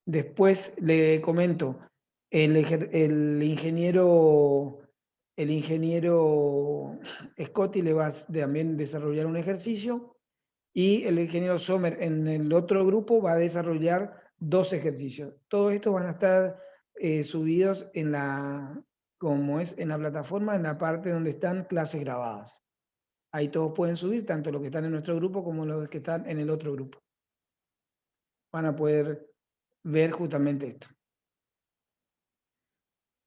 Después le comento, el ingeniero Scotty le va a también desarrollar un ejercicio y el ingeniero Sommer en el otro grupo va a desarrollar 2 ejercicios. Todos estos van a estar subidos en en la plataforma, en la parte donde están clases grabadas. Ahí todos pueden subir, tanto los que están en nuestro grupo como los que están en el otro grupo. Van a poder ver justamente esto.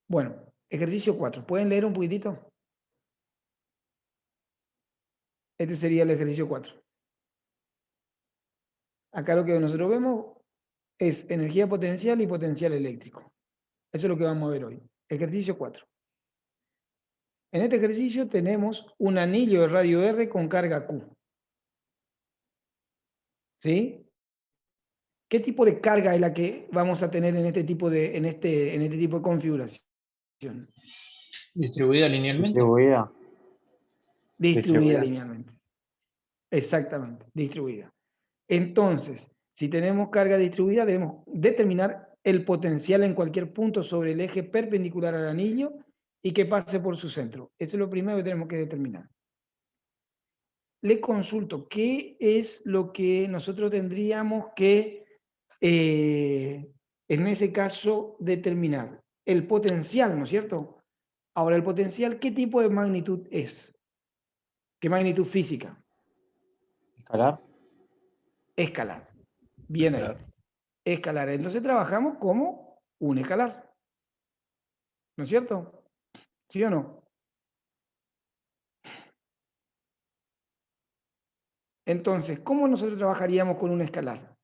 Bueno, ejercicio 4. ¿Pueden leer un poquitito? Este sería el ejercicio 4. Acá lo que nosotros vemos es energía potencial y potencial eléctrico. Eso es lo que vamos a ver hoy. Ejercicio 4. En este ejercicio tenemos un anillo de radio R con carga Q. ¿Sí? ¿Qué tipo de carga es la que vamos a tener en este tipo de configuración? Distribuida linealmente. Distribuida linealmente. Exactamente, distribuida. Entonces, si tenemos carga distribuida, debemos determinar el potencial en cualquier punto sobre el eje perpendicular al anillo y que pase por su centro. Eso es lo primero que tenemos que determinar. Le consulto, ¿qué es lo que nosotros tendríamos que, en ese caso, determinar? El potencial, ¿no es cierto? Ahora, el potencial, ¿qué tipo de magnitud es? ¿Qué magnitud física? Escalar. Escalar. Bien ahí. Escalar. Entonces trabajamos como un escalar. ¿No es cierto? ¿Sí o no? Entonces, ¿cómo nosotros trabajaríamos con un escalar?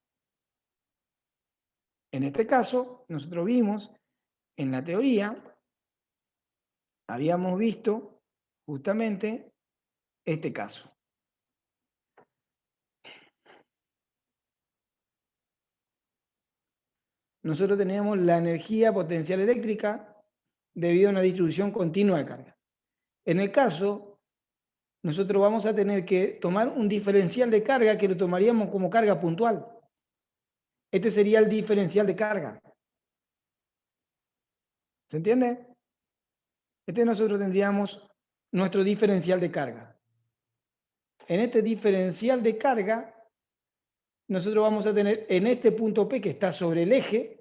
En este caso, nosotros vimos en la teoría, habíamos visto justamente este caso. Nosotros teníamos la energía potencial eléctrica debido a una distribución continua de carga. En el caso, nosotros vamos a tener que tomar un diferencial de carga que lo tomaríamos como carga puntual. Este sería el diferencial de carga. ¿Se entiende? Nosotros tendríamos nuestro diferencial de carga. En este diferencial de carga, nosotros vamos a tener en este punto P que está sobre el eje,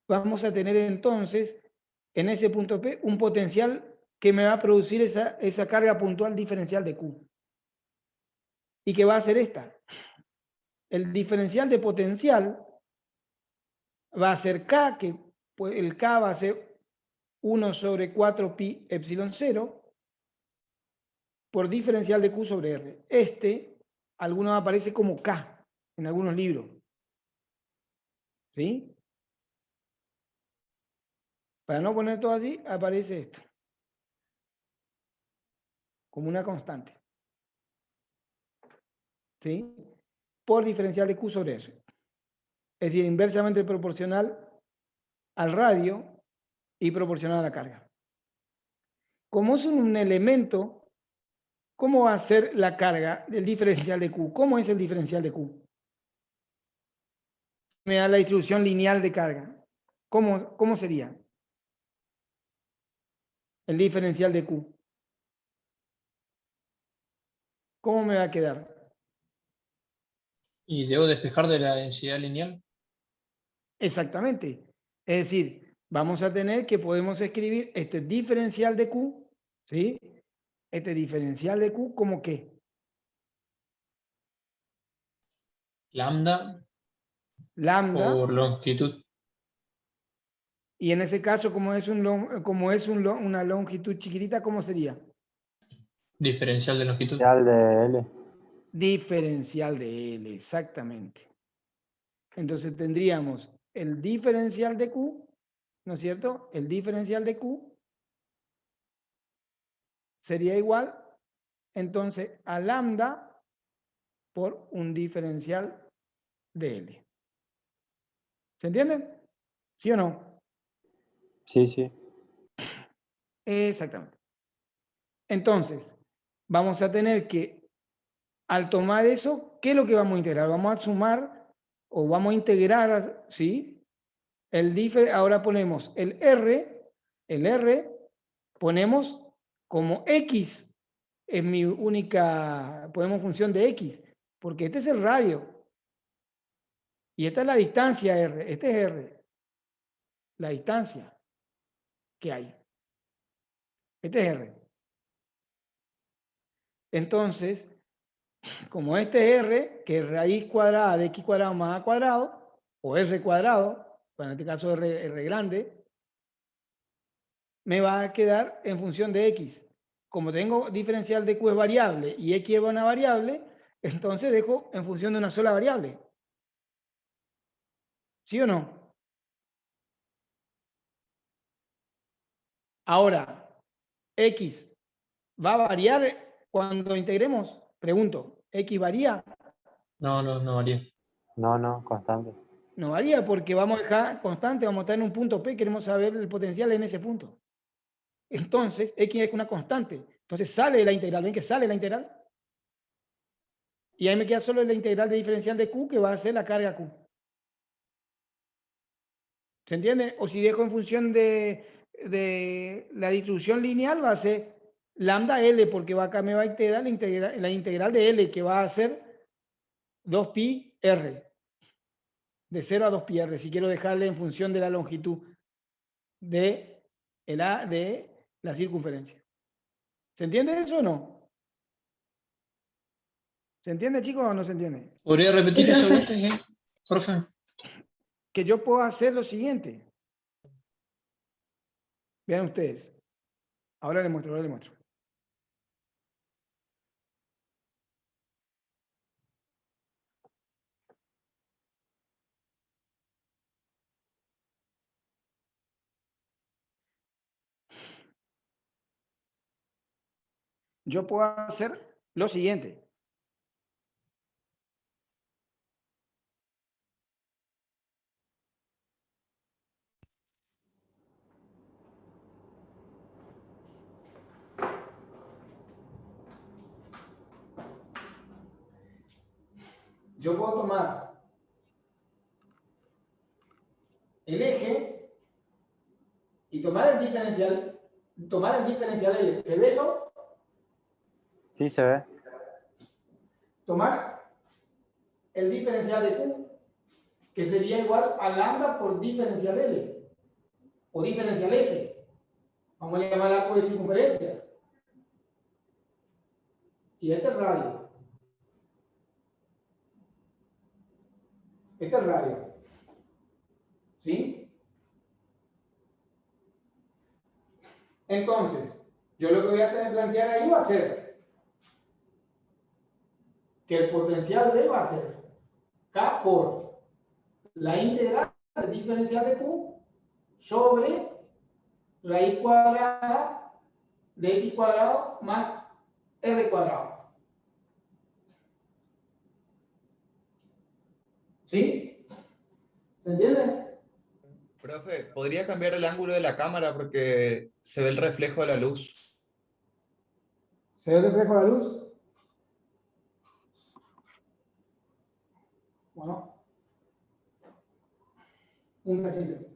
vamos a tener entonces en ese punto P un potencial que me va a producir esa carga puntual diferencial de Q. ¿Y qué va a hacer esta? El diferencial de potencial va a ser K, que el K va a ser 1 sobre 4 pi epsilon 0 por diferencial de Q sobre R. Algunos aparece como K en algunos libros. ¿Sí? Para no poner todo así, aparece esto. Como una constante. ¿Sí? Por diferencial de Q sobre R. Es decir, inversamente proporcional al radio y proporcional a la carga. Como es un elemento, ¿cómo va a ser la carga del diferencial de Q? ¿Cómo es el diferencial de Q? Me da la distribución lineal de carga. ¿Cómo sería el diferencial de Q? ¿Cómo me va a quedar? ¿Y debo despejar de la densidad lineal? Exactamente. Es decir, vamos a tener que podemos escribir este diferencial de Q, ¿sí? Este diferencial de Q como qué? Lambda Lambda. por longitud. Y en ese caso, como es una longitud chiquitita, ¿cómo sería? Diferencial de longitud. Diferencial de L. Diferencial de L, exactamente. Entonces tendríamos el diferencial de Q, ¿no es cierto? El diferencial de Q sería igual, entonces, a lambda por un diferencial de L. ¿Se entiende? ¿Sí o no? Sí, sí. Exactamente. Entonces, vamos a tener que al tomar eso, ¿qué es lo que vamos a integrar? Vamos a sumar o vamos a integrar, ¿sí? Ahora ponemos el R, ponemos como X, es mi única, ponemos función de X, porque este es el radio. Y esta es la distancia R, este es R, la distancia que hay. Este es R. Entonces, como este es R, que es raíz cuadrada de X cuadrado más A cuadrado, o R cuadrado, en este caso R grande, me va a quedar en función de X. Como tengo diferencial de Q es variable y X es una variable, entonces dejo en función de una sola variable. ¿Sí o no? Ahora, X va a variar cuando integremos. Pregunto, ¿X varía? No varía. No, constante. No varía porque vamos a dejar constante, vamos a estar en un punto P, queremos saber el potencial en ese punto. Entonces, X es una constante. Entonces sale de la integral. ¿Ven que sale la integral? Y ahí me queda solo la integral de diferencial de Q, que va a ser la carga Q. ¿Se entiende? O si dejo en función de la distribución lineal, va a ser lambda L, porque acá me va a integrar la integral de L, que va a ser 2pi R. De 0 a 2pi R, si quiero dejarle en función de la longitud de la circunferencia. ¿Se entiende eso o no? ¿Se entiende, chicos, o no se entiende? ¿Podría repetir Sí, eso de profe. vuelta, sí? Profe. Que yo puedo hacer lo siguiente. Vean ustedes. Ahora les muestro. Yo puedo hacer lo siguiente. Yo puedo tomar el eje y tomar el diferencial L. ¿Se ve eso? Sí, se ve. Tomar el diferencial de Q, que sería igual a lambda por diferencial L, o diferencial S. Vamos a llamar arco de circunferencia. Y este es radio. Este es radio. ¿Sí? Entonces, yo lo que voy a tener que plantear ahí va a ser que el potencial B va a ser K por la integral del diferencial de Q sobre raíz cuadrada de X cuadrado más R cuadrado. ¿Sí? ¿Se entiende? Profe, ¿podría cambiar el ángulo de la cámara porque se ve el reflejo de la luz? ¿Se ve el reflejo de la luz? Bueno, un cachito.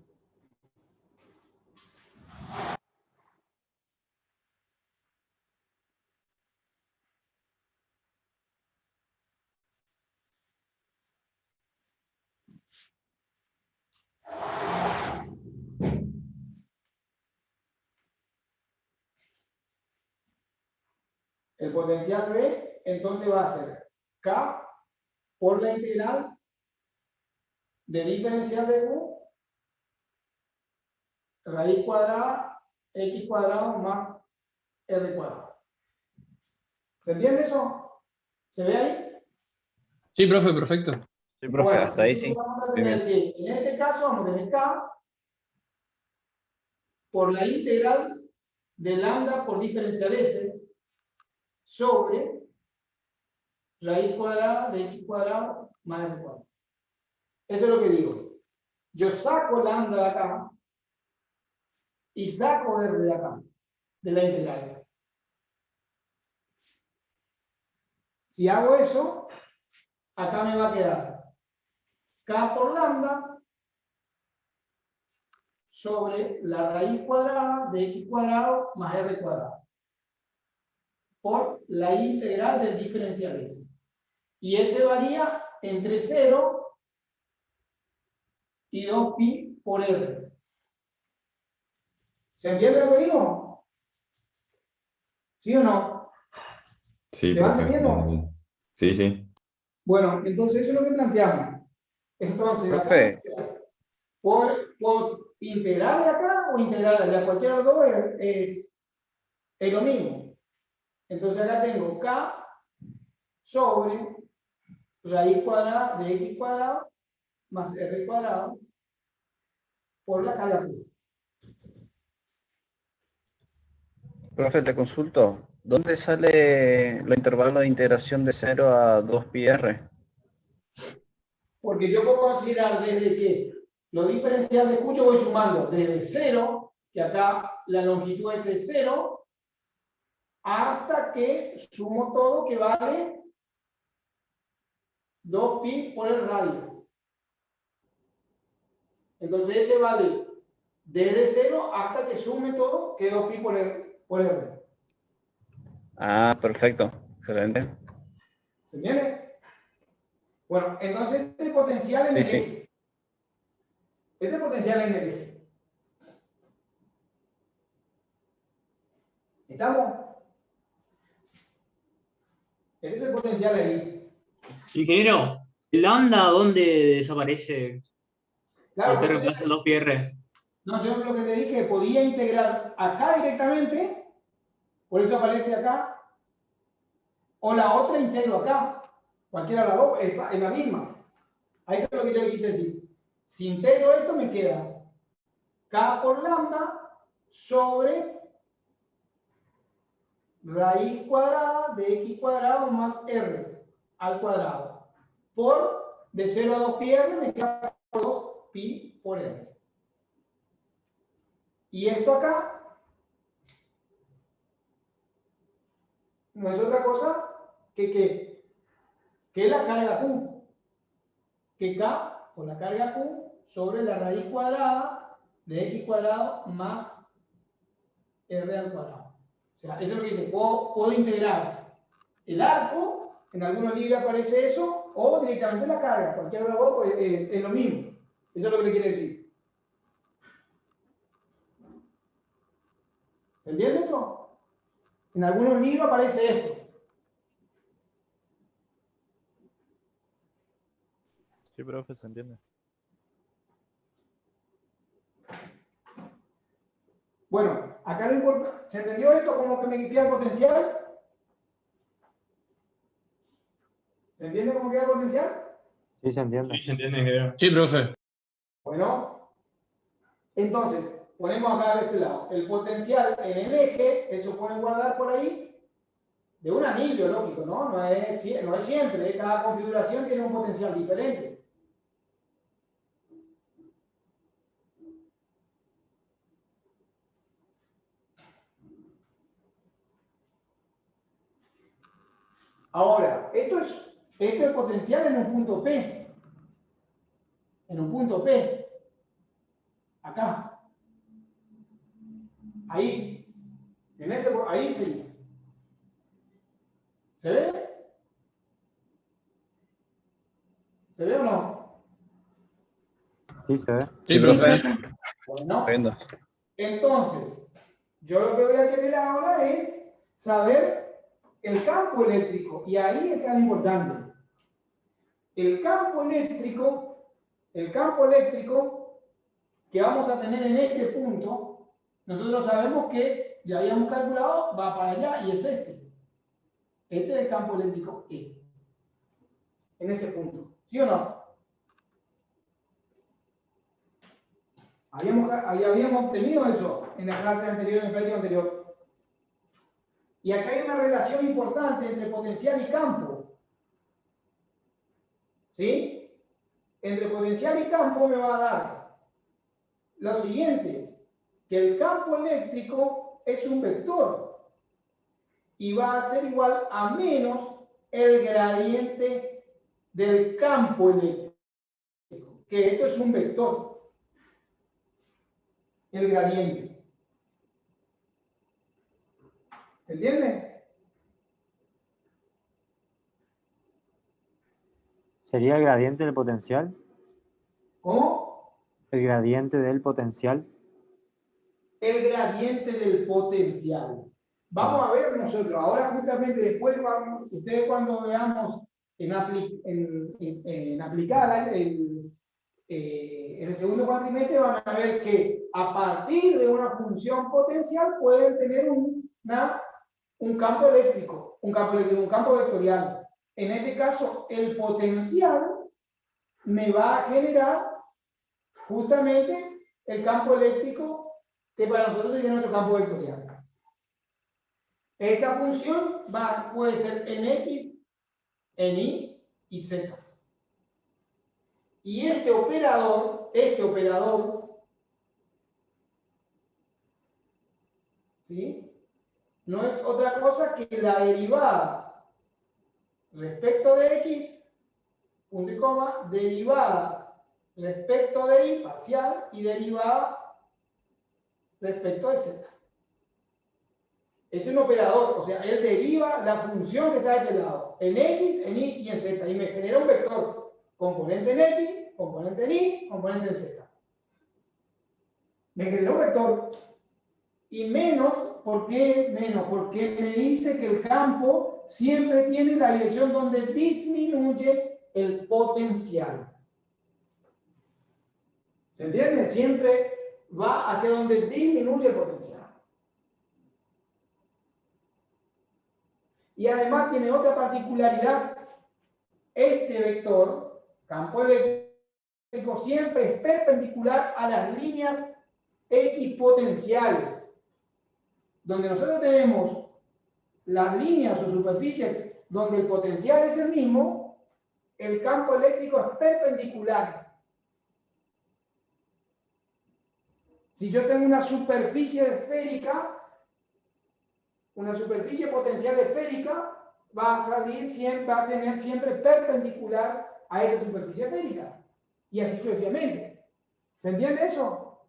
El potencial B entonces va a ser K por la integral de diferencial de Q raíz cuadrada X cuadrado más R cuadrado. ¿Se entiende eso? ¿Se ve ahí? Sí, profe, perfecto. Sí, profe, Bueno, hasta ahí entonces sí. vamos a Bien, tener que, en este caso vamos a tener K por la integral de lambda por diferencial S sobre raíz cuadrada de X cuadrado más R cuadrado. Eso es lo que digo. Yo saco lambda de acá y saco R de acá, de la integral. Si hago eso, acá me va a quedar K por lambda sobre la raíz cuadrada de x cuadrado más r cuadrado por la integral del diferencial S. Y S varía entre 0 y 2pi por r. ¿Se entiende lo que digo? ¿Sí o no? Sí, ¿Se va profe. entendiendo? Sí, sí. Bueno, entonces eso es lo que planteamos. Entonces, Profe. acá, ¿puedo integrarle acá o integrarle a cualquiera de los dos? Es lo mismo. Entonces acá tengo K sobre raíz cuadrada de x cuadrado más r cuadrado por la carga Q. Profe, te consulto. ¿Dónde sale los intervalos de integración de 0 a 2πr? Porque yo puedo considerar desde que los diferenciales de Q yo voy sumando desde 0, que acá la longitud es 0, hasta que sumo todo que vale 2pi por el radio. Entonces ese vale desde 0 hasta que sume todo que 2pi por r. Ah, perfecto. Excelente. ¿Se entiende? Bueno, entonces este potencial en Sí, el sí. eje. Este potencial en el eje. ¿Estamos? Este es el potencial ahí. Ingeniero, ¿el lambda dónde desaparece? Claro, ¿Por qué por eso reemplaza el 2πr? no, yo lo que te dije, podía integrar acá directamente, por eso aparece acá, o la otra integro acá. Cualquiera de las dos es la misma. Ahí es lo que yo le quise decir. Si integro esto, me queda K por lambda sobre raíz cuadrada de x cuadrado más r al cuadrado. Por de 0 a 2pi r me queda 2pi por r. Y esto acá no es otra cosa que la carga Q. Que K por la carga Q sobre la raíz cuadrada de x cuadrado más r al cuadrado. O sea, eso es lo que dice, puedo integrar el arco, en algunos libros aparece eso, o directamente la carga, cualquiera de los dos pues, es lo mismo. Eso es lo que le quiere decir. ¿Se entiende eso? En algunos libros aparece esto. Sí, profe, se entiende. Bueno, acá no importa. ¿Se entendió esto como que me queda el potencial? ¿Se entiende cómo queda el potencial? Sí, se entiende. Sí, se entiende, ingeniero. Sí, profe. Bueno, entonces, ponemos acá de este lado. El potencial en el eje, eso pueden guardar por ahí, de un anillo, lógico, ¿no? No es siempre, ¿eh? Cada configuración tiene un potencial diferente. Ahora, esto es potencial en un punto P. En un punto P. Acá. Ahí. Ahí sí. ¿Se ve? ¿Se ve o no? Sí, se ve. Sí, profe. Bueno, Viendo. entonces, yo lo que voy a querer ahora es saber el campo eléctrico. Y ahí está lo importante. El campo eléctrico que vamos a tener en este punto, nosotros sabemos que ya habíamos calculado, va para allá y es este. Este es el campo eléctrico E. En ese punto. ¿Sí o no? Habíamos obtenido eso en la clase anterior, en el práctico anterior. Y acá hay una relación importante entre potencial y campo. ¿Sí? Entre potencial y campo me va a dar lo siguiente, que el campo eléctrico es un vector y va a ser igual a menos el gradiente del campo eléctrico, que esto es un vector, el gradiente. ¿Se entiende? ¿Sería el gradiente del potencial? ¿Cómo? ¿El gradiente del potencial? El gradiente del potencial. Vamos a ver nosotros, ahora justamente después vamos, ustedes cuando veamos en aplicada en el segundo cuatrimestre van a ver que a partir de una función potencial pueden tener un campo eléctrico, un campo vectorial. En este caso, el potencial me va a generar justamente el campo eléctrico que para nosotros sería nuestro campo vectorial. Esta función puede ser en X, en Y y Z. Y este operador, ¿sí? No es otra cosa que la derivada respecto de X, punto y coma, derivada respecto de Y, parcial, y derivada respecto de Z. Es un operador, o sea, él deriva la función que está de este lado, en X, en Y y en Z, y me genera un vector, componente en X, componente en Y, componente en Z. Me genera un vector. Y menos, ¿por qué menos? Porque me dice que el campo siempre tiene la dirección donde disminuye el potencial. ¿Se entiende? Siempre va hacia donde disminuye el potencial. Y además tiene otra particularidad. Este vector, campo eléctrico, siempre es perpendicular a las líneas equipotenciales. Donde nosotros tenemos las líneas o superficies donde el potencial es el mismo, el campo eléctrico es perpendicular. Si yo tengo una superficie esférica, una superficie potencial esférica, va a tener siempre perpendicular a esa superficie esférica. Y así sucesivamente. ¿Se entiende eso?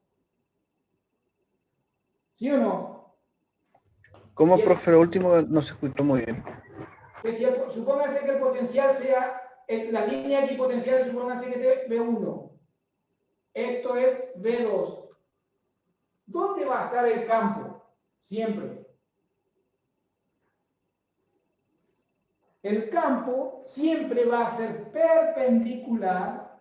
¿Sí o no? ¿Cómo, Si profe? Lo último no se escuchó muy bien. supónganse que el potencial sea, la línea equipotencial, supónganse que es B1. Esto es B2. ¿Dónde va a estar el campo? Siempre. El campo siempre va a ser perpendicular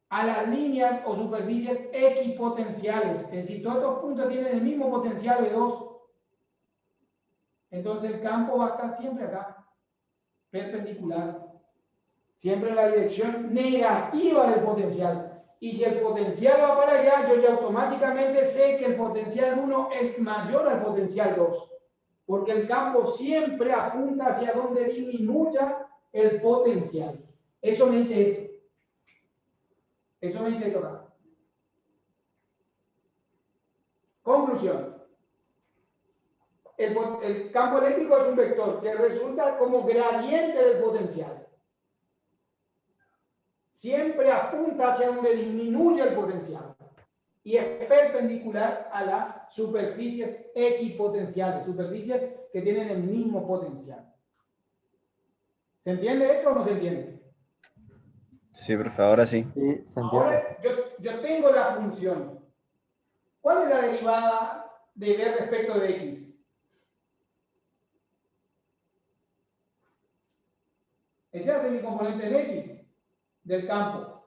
a las líneas o superficies equipotenciales. Es decir, todos estos puntos tienen el mismo potencial B2. Entonces el campo va a estar siempre acá, perpendicular. Siempre en la dirección negativa del potencial. Y si el potencial va para allá, yo ya automáticamente sé que el potencial 1 es mayor al potencial 2. Porque el campo siempre apunta hacia donde disminuya el potencial. Eso me dice esto. Eso me dice esto acá. Conclusión. El campo eléctrico es un vector que resulta como gradiente del potencial. Siempre apunta hacia donde disminuye el potencial. Y es perpendicular a las superficies equipotenciales, superficies que tienen el mismo potencial. ¿Se entiende eso o no se entiende? Sí, profe, ahora sí. Sí, se entiende. Ahora yo tengo la función. ¿Cuál es la derivada de B respecto de X? Ese hace mi componente en X del campo.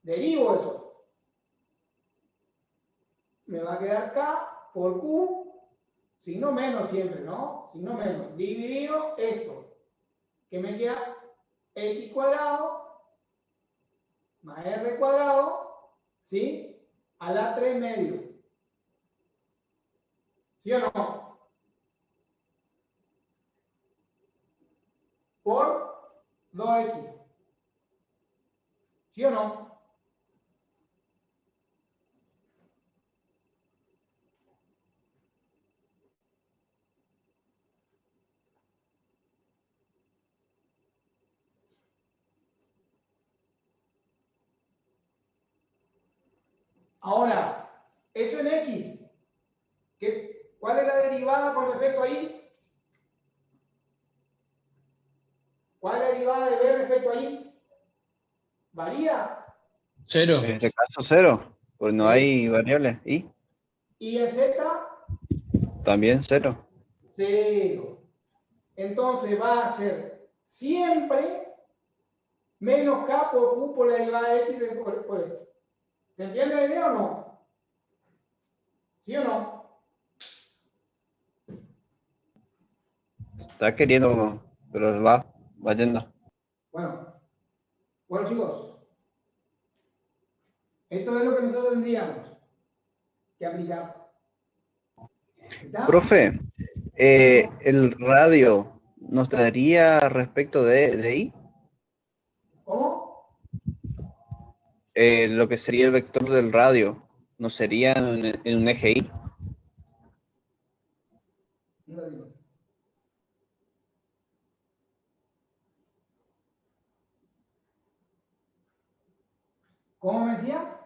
Derivo eso. Me va a quedar K por Q, signo menos siempre, ¿no? Signo menos. Dividido esto. Que me queda X cuadrado más R cuadrado, ¿sí? A la 3 medio. ¿Sí o no? Por 2X. ¿Sí o no? Ahora, eso en X. ¿Cuál es la derivada con respecto a Y? ¿Cuál es la derivada de B respecto a Y? ¿Varía? 0. En este caso 0, porque no hay variables. ¿Y? ¿Y en Z? También 0. 0. Entonces va a ser siempre menos K por Q por la derivada de X por X. ¿Se entiende la idea o no? ¿Sí o no? Está queriendo, pero va yendo. Bueno chicos, esto es lo que nosotros tendríamos que aplicar. ¿Está? Profe, el radio nos daría respecto de I, ¿Cómo? lo que sería el vector del radio, ¿no sería en un eje I? No lo digo. ¿Cómo me decías?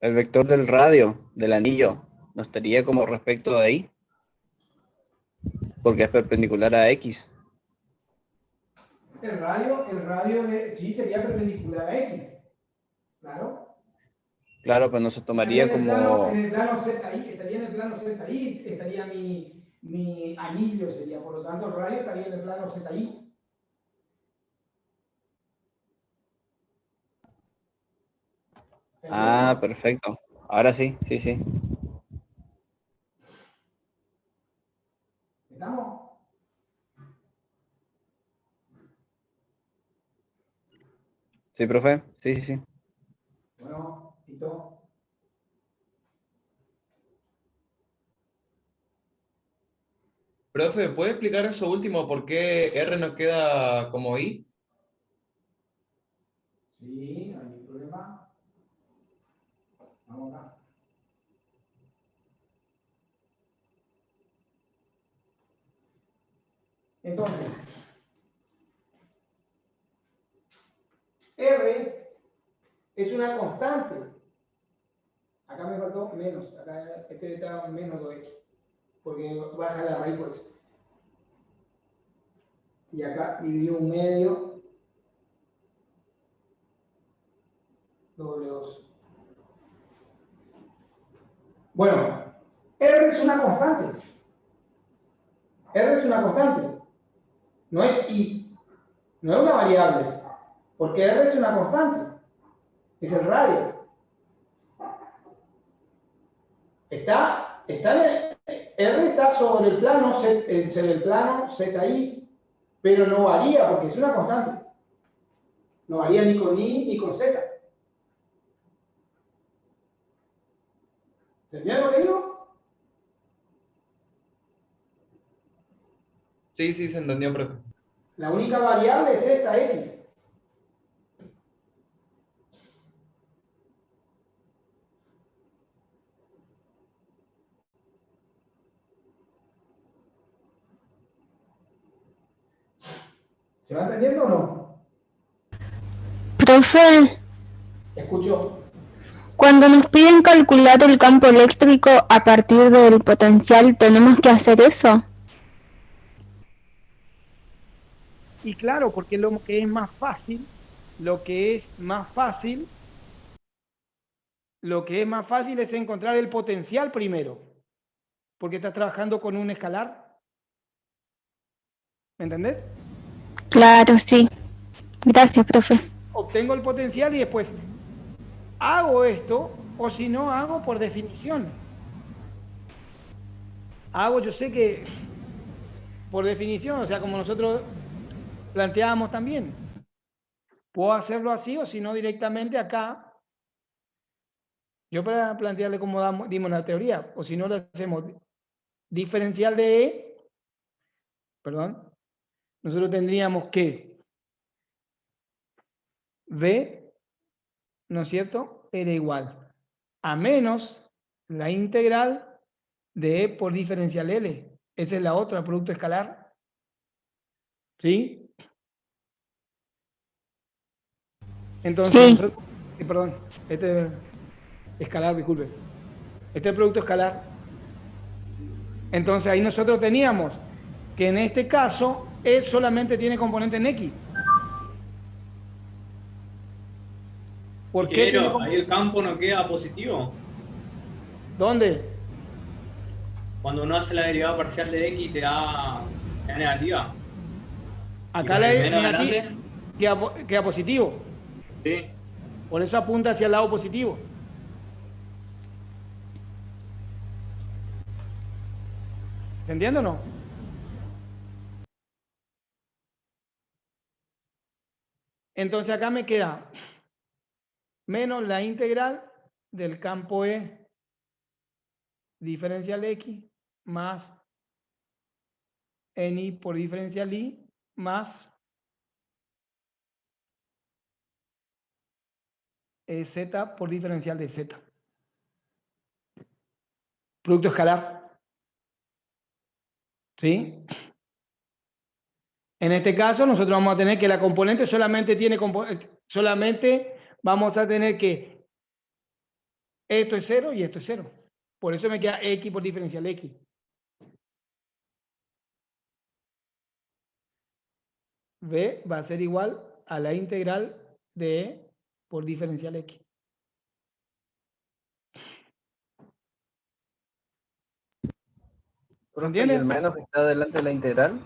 El vector del radio, del anillo, ¿no estaría como respecto de I? Porque es perpendicular a X. El radio sí sería perpendicular a X. Claro. Claro, pero no se tomaría como... En el plano ZI, estaría en el plano ZI, estaría mi anillo sería, por lo tanto el radio estaría en el plano ZI. Ah, perfecto. Ahora sí, sí. ¿Estamos? Sí, profe. Sí. Bueno, listo. Profe, ¿puede explicar eso último? ¿Por qué R no queda como I? Sí, no hay ningún problema. Vamos acá. Entonces, R es una constante. Acá me faltó menos. Acá este está menos 2x. Porque baja la raíz por eso. Y acá dividió un medio. Doble 2. Bueno, R es una constante. R es una constante. No es I. No es una variable. Porque R es una constante. Es el radio. R está sobre el plano ZI, pero no varía porque es una constante. No varía ni con I ni con Z. ¿Se entiende lo que digo? Sí, se entendió, profe. La única variable es esta X. ¿Se va entendiendo o no? Profe, Escucho. cuando nos piden calcular el campo eléctrico a partir del potencial, ¿tenemos que hacer eso? Y claro, porque lo que es más fácil es encontrar el potencial primero. Porque estás trabajando con un escalar. ¿Me entendés? Claro, sí. Gracias, profe. Obtengo el potencial y después hago esto, o si no, hago por definición. Yo sé que por definición, o sea, como nosotros planteábamos también, puedo hacerlo así o si no directamente acá. Yo para plantearle cómo dimos la teoría, o si no lo hacemos diferencial de E, nosotros tendríamos que V, ¿no es cierto?, era igual a menos la integral de E por diferencial L. Esa es la otra, producto escalar. ¿Sí? Entonces, Sí. nosotros perdón, este es escalar, disculpe. Este es el producto escalar. Entonces ahí nosotros teníamos que en este caso E solamente tiene componente en X. ¿Por qué? Ingeniero, ahí el campo no queda positivo. ¿Dónde? Cuando uno hace la derivada parcial de X te da negativa. Acá ¿Y la con el E menos negativa queda positivo. Sí. Por eso apunta hacia el lado positivo. ¿Se entiende o no? Entonces acá me queda menos la integral del campo E diferencial X más Ni por diferencial Y más Z por diferencial de Z. Producto escalar. ¿Sí? En este caso nosotros vamos a tener que la componente solamente vamos a tener que esto es 0 y esto es 0. Por eso me queda X por diferencial X. B va a ser igual a la integral de E por diferencial X. Profe, ¿y entiende? el menos que está delante de la integral?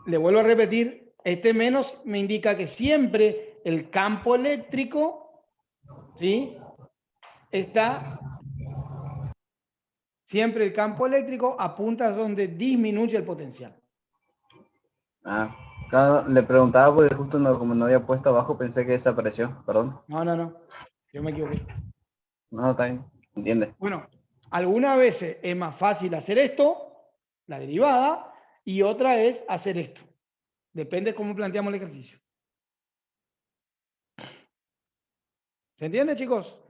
Le vuelvo a repetir, este menos me indica que siempre el campo eléctrico, ¿sí? Siempre el campo eléctrico apunta a donde disminuye el potencial. Ah, claro, le preguntaba porque justo como no había puesto abajo pensé que desapareció, perdón. No, yo me equivoqué. No, está bien, entiende. Bueno, algunas veces es más fácil hacer esto, la derivada, y otra es hacer esto. Depende de cómo planteamos el ejercicio. ¿Se entiende, chicos?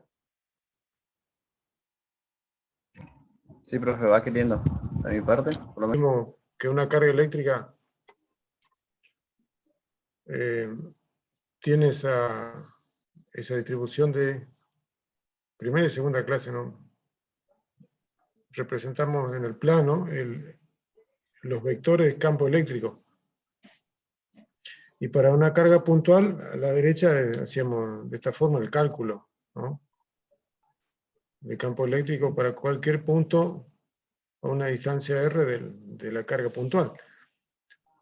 Sí, profe, va queriendo. De mi parte, por lo menos. Mismo que una carga eléctrica tiene esa distribución de primera y segunda clase, ¿no? Representamos en el plano los vectores de campo eléctrico. Y para una carga puntual, a la derecha hacíamos de esta forma el cálculo, ¿no? De campo eléctrico para cualquier punto a una distancia r de la carga puntual.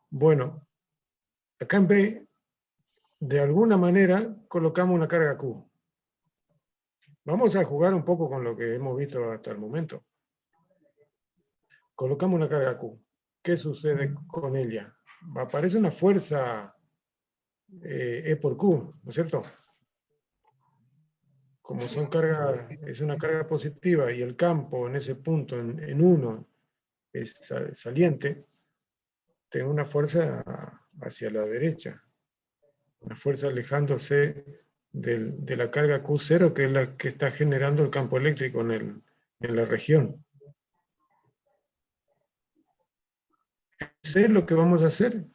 Bueno, acá en B, de alguna manera, colocamos una carga Q. Vamos a jugar un poco con lo que hemos visto hasta el momento. Colocamos una carga Q. ¿Qué sucede con ella? Aparece una fuerza E por Q, ¿no es cierto? Como es una carga positiva y el campo en ese punto, en 1, es saliente, tengo una fuerza hacia la derecha. Una fuerza alejándose de la carga Q0, que es la que está generando el campo eléctrico en la región. Lo que vamos a hacer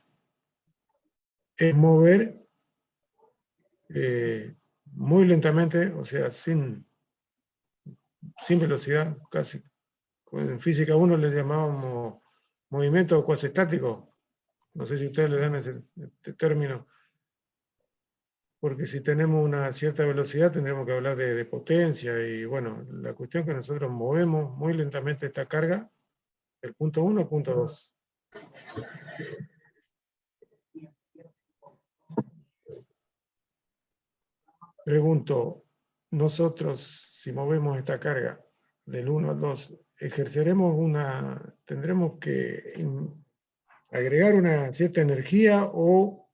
es mover muy lentamente, o sea, sin velocidad, casi. En física 1 le llamábamos movimiento cuasi estático. No sé si ustedes le dan este término. Porque si tenemos una cierta velocidad tendremos que hablar de potencia. Y bueno, la cuestión es que nosotros movemos muy lentamente esta carga del punto 1 al punto 2. Pregunto, nosotros si movemos esta carga del 1 al 2, tendremos que agregar una cierta energía o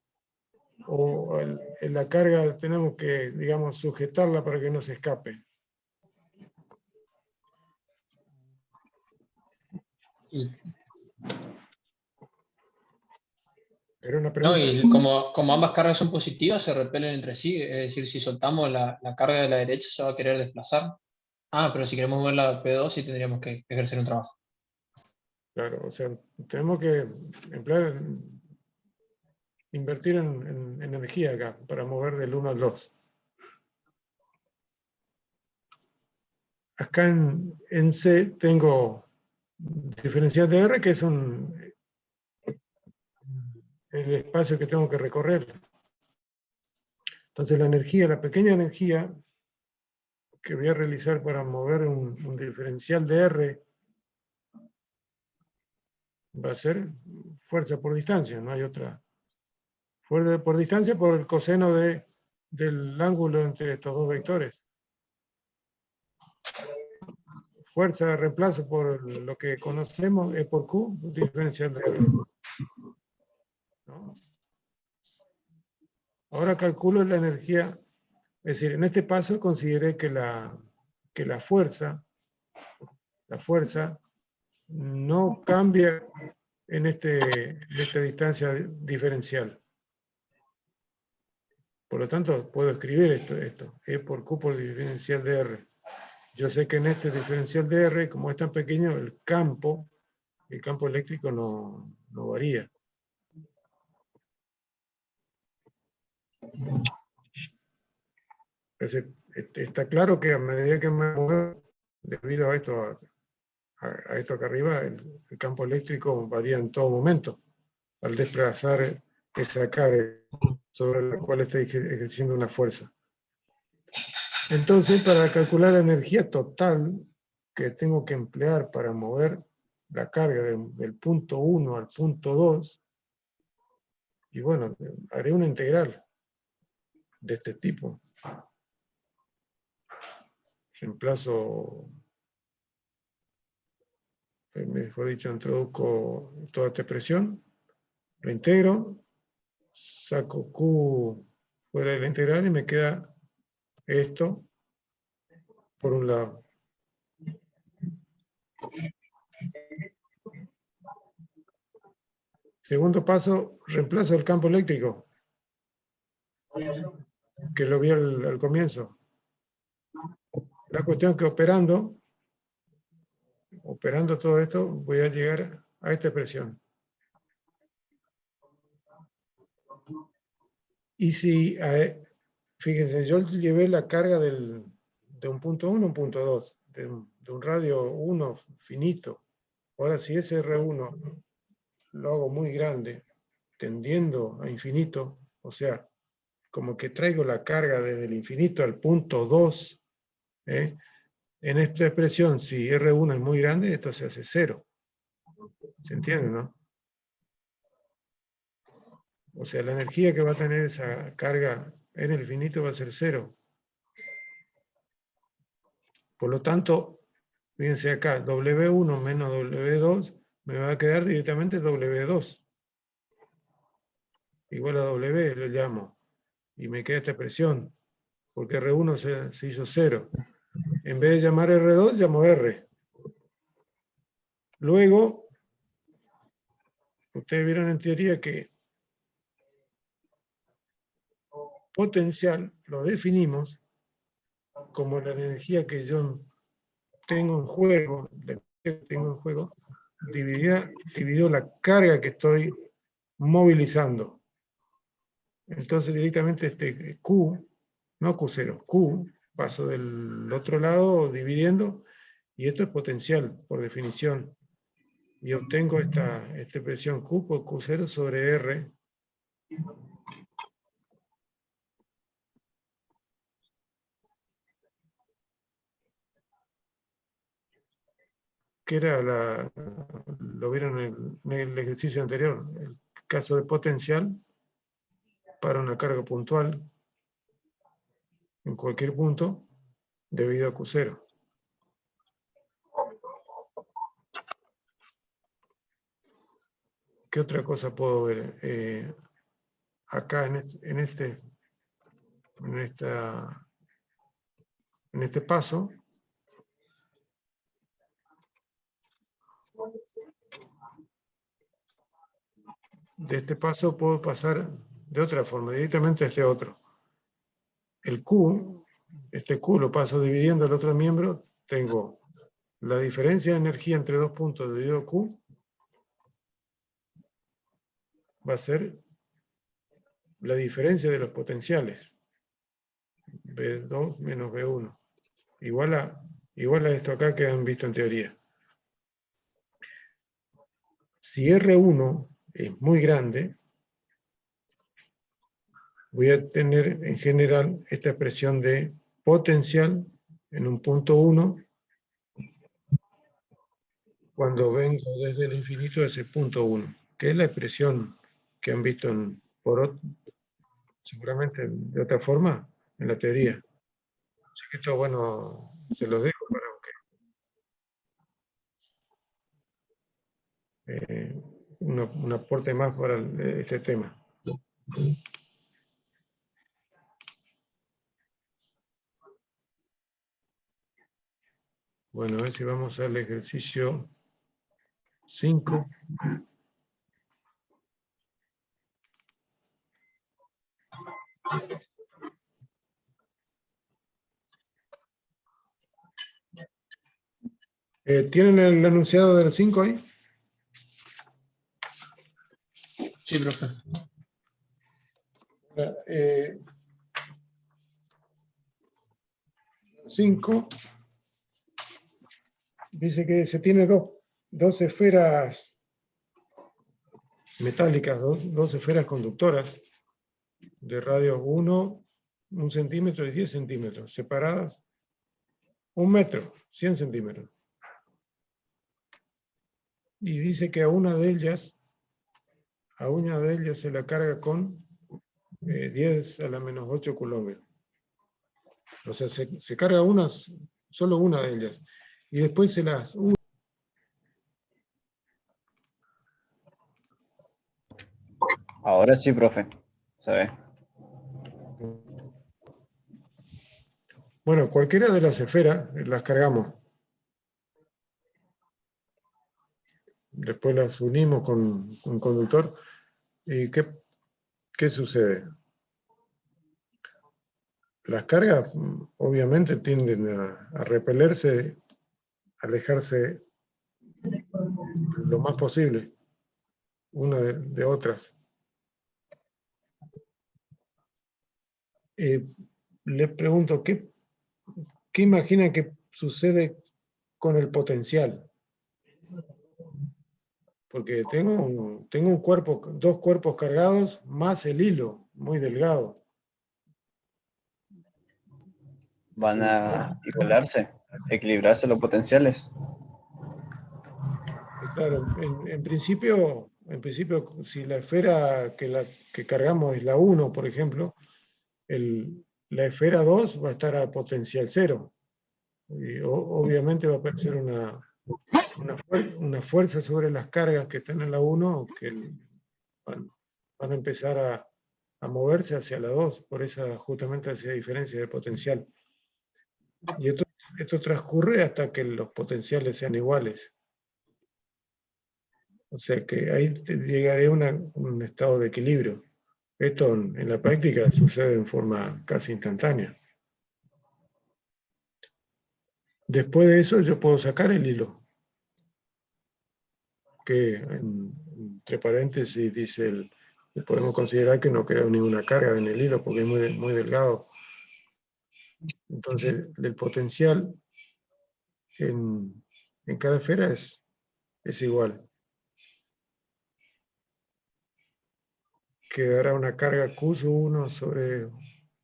en la carga tenemos que, digamos, sujetarla para que no se escape. Era una pregunta. No, y como ambas cargas son positivas, se repelen entre sí. Es decir, si soltamos la carga de la derecha, se va a querer desplazar. Ah, pero si queremos mover la P2, sí tendríamos que ejercer un trabajo. Claro, o sea, tenemos que invertir en energía acá, para mover del 1 al 2. acá en C tengo diferencial de R, que es el espacio que tengo que recorrer. Entonces la energía, la pequeña energía que voy a realizar para mover un diferencial de R va a ser fuerza por distancia, no hay otra. Fuerza por distancia por el coseno del ángulo entre estos dos vectores. Fuerza de reemplazo por lo que conocemos E por Q, diferencial de R. ¿No? Ahora calculo la energía, es decir, en este paso consideré que la fuerza no cambia en esta distancia diferencial. Por lo tanto, puedo escribir esto, E por Q por diferencial de R. Yo sé que en este diferencial de R, como es tan pequeño, el campo eléctrico no varía. Entonces, está claro que a medida que me muevo, debido a esto acá arriba, el campo eléctrico varía en todo momento, al desplazar esa carga sobre la cual estoy ejerciendo una fuerza. Entonces, para calcular la energía total que tengo que emplear para mover la carga del punto 1 al punto 2, y bueno, haré una integral de este tipo. Reemplazo, mejor dicho, introduzco toda esta expresión, lo integro, saco Q fuera de la integral y me queda esto por un lado. Segundo paso, reemplazo el campo eléctrico, que lo vi al comienzo. La cuestión es que operando todo esto, voy a llegar a esta expresión. Y si, fíjense, yo llevé la carga de un punto 1 a un punto 2, de un radio 1 finito. Ahora, si ese R1 lo hago muy grande, tendiendo a infinito, o sea, como que traigo la carga desde el infinito al punto 2, en esta expresión, si R1 es muy grande, esto se hace 0. ¿Se entiende, no? O sea, la energía que va a tener esa carga en el infinito va a ser 0. Por lo tanto, fíjense acá, W1 menos W2 me va a quedar directamente W2. Igual a W, lo llamo. Y me queda esta expresión, porque R1 se hizo 0. En vez de llamar R2, llamo R. Luego, ustedes vieron en teoría que potencial lo definimos como la energía que yo tengo en juego, dividido la carga que estoy movilizando. Entonces directamente este Q, no Q0, Q, paso del otro lado dividiendo, y esto es potencial por definición. Y obtengo esta expresión Q por Q0 sobre R. Que era lo vieron en el ejercicio anterior, el caso de potencial para una carga puntual en cualquier punto debido a Q0. ¿Qué otra cosa puedo ver? Acá en este paso, de este paso puedo pasar de otra forma, directamente a este otro. El Q, este Q lo paso dividiendo el otro miembro, tengo la diferencia de energía entre dos puntos dividido Q, va a ser la diferencia de los potenciales, B2 menos B1, igual igual a esto acá que han visto en teoría. Si R1 es muy grande, voy a tener en general esta expresión de potencial en un punto 1 cuando vengo desde el infinito a ese punto 1, que es la expresión que han visto seguramente de otra forma en la teoría. Así que esto, bueno, se los dejo para que un aporte más para este tema. Bueno, a ver si vamos al ejercicio 5. ¿Tienen el enunciado del 5 ahí? Sí, profe. 5 dice que se tiene dos esferas metálicas, dos esferas conductoras de radio 1 centímetro y 10 centímetros, separadas 1 metro, 100 centímetros. Y dice que a una de ellas se la carga con 10 a la menos 8 coulombs. O sea, se carga solo una de ellas. Y después se las une. Ahora sí, profe. Se ve. Bueno, cualquiera de las esferas las cargamos. Después las unimos con un conductor. ¿Y qué sucede? Las cargas obviamente tienden a repelerse, alejarse lo más posible una de otras. Les pregunto, ¿qué imaginan que sucede con el potencial? Porque tengo un cuerpo, dos cuerpos cargados, más el hilo, muy delgado. Van a igualarse, equilibrarse los potenciales. Claro, en principio, si la esfera que cargamos es la 1, por ejemplo, la esfera 2 va a estar a potencial 0. Y obviamente va a aparecer una fuerza sobre las cargas que están en la 1 que van a empezar a moverse hacia la 2, justamente esa diferencia de potencial. Y esto transcurre hasta que los potenciales sean iguales. O sea que ahí llegaré a un estado de equilibrio. Esto en la práctica sucede en forma casi instantánea. Después de eso yo puedo sacar el hilo, que entre paréntesis dice podemos considerar que no queda ninguna carga en el hilo porque es muy delgado. Entonces el potencial en cada esfera es igual. Quedará una carga Q1 sobre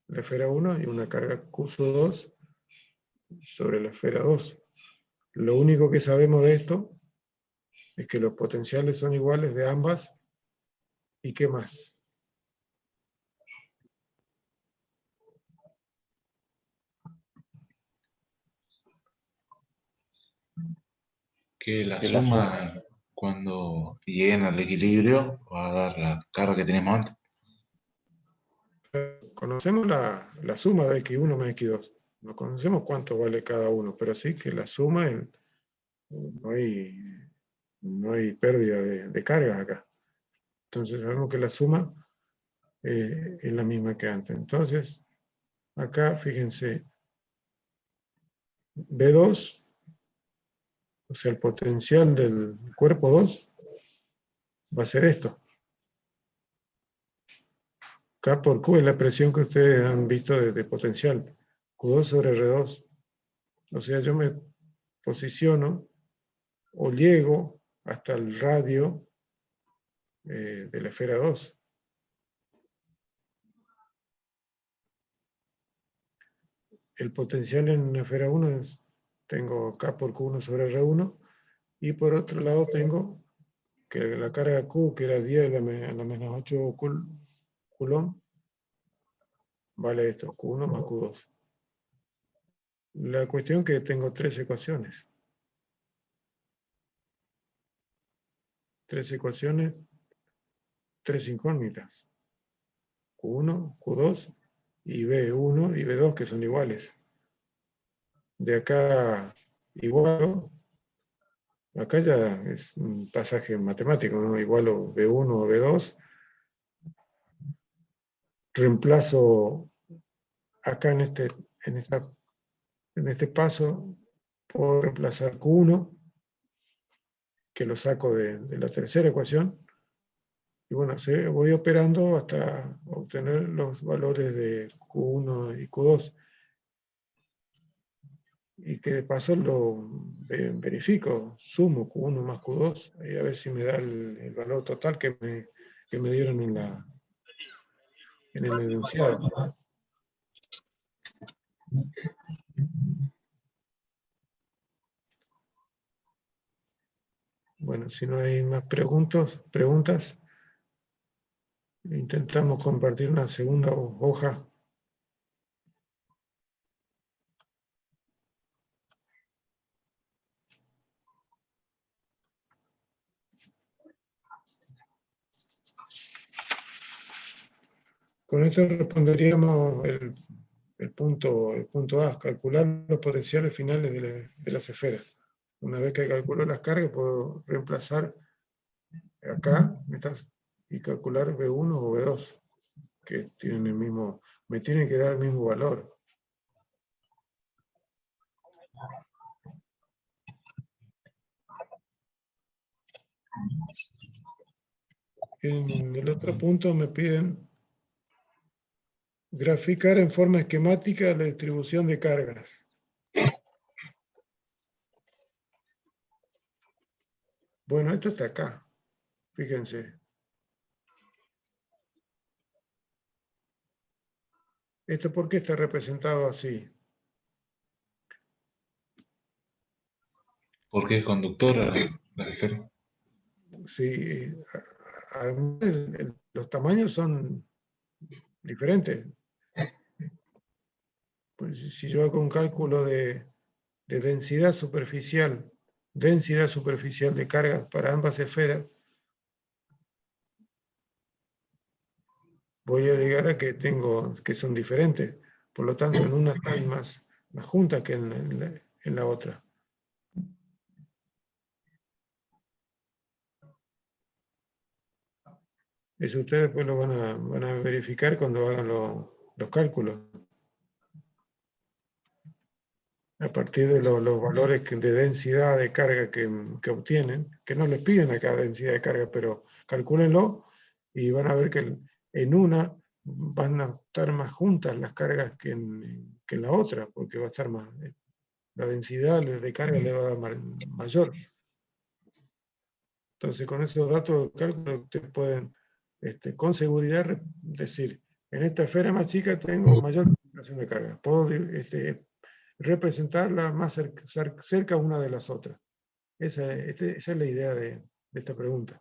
la esfera 1 y una carga Q2 sobre la esfera 2. Lo único que sabemos de esto es que los potenciales son iguales de ambas. ¿Y qué más? Que la suma, cuando lleguen al equilibrio, va a dar la carga que tenemos antes. Conocemos la suma de X1 más X2. No conocemos cuánto vale cada uno, pero sí que la suma, no hay pérdida de cargas acá. Entonces sabemos que la suma es la misma que antes. Entonces, acá fíjense, B2, o sea, el potencial del cuerpo 2 va a ser esto. K por Q es la presión que ustedes han visto de potencial. Q2 sobre R2. O sea, yo me posiciono o llego hasta el radio de la esfera 2. El potencial en la esfera 1 tengo K por Q1 sobre R1, y por otro lado tengo que la carga Q, que era 10 a la menos 8 Coulomb, vale esto, Q1 más Q2. La cuestión es que tengo 3 ecuaciones. 3 ecuaciones, 3 incógnitas. Q1, Q2 y B1 y B2 que son iguales. De acá igualo, acá ya es un pasaje matemático, ¿no? Igualo B1 o B2. Reemplazo acá en este paso, puedo reemplazar Q1, que lo saco de la tercera ecuación, y bueno, voy operando hasta obtener los valores de Q1 y Q2. Y que de paso lo verifico, sumo Q1 más Q2, y a ver si me da el valor total que me dieron en el enunciado. Bueno, si no hay más preguntas, intentamos compartir una segunda hoja. Con esto responderíamos el punto A, calcular los potenciales finales de las esferas. Una vez que calculo las cargas, puedo reemplazar acá y calcular B1 o B2, que tienen me tienen que dar el mismo valor. En el otro punto me piden graficar en forma esquemática la distribución de cargas. Bueno, esto está acá, fíjense. ¿Esto por qué está representado así? Porque es conductora la esfera. Sí, además los tamaños son diferentes. Pues si yo hago un cálculo de densidad superficial de cargas para ambas esferas, voy a llegar a que son diferentes. Por lo tanto, en una están más juntas que en la otra. Eso ustedes después lo van a verificar cuando hagan los cálculos. A partir de los valores de densidad de carga que obtienen, que no les piden acá densidad de carga, pero calcúlenlo y van a ver que en una van a estar más juntas las cargas que en la otra, porque va a estar más, la densidad de carga le va a dar mayor. Entonces, con esos datos de cálculo, ustedes pueden con seguridad decir, en esta esfera más chica tengo mayor concentración de carga. Puedo representarla más cerca una de las otras. Esa es la idea de esta pregunta.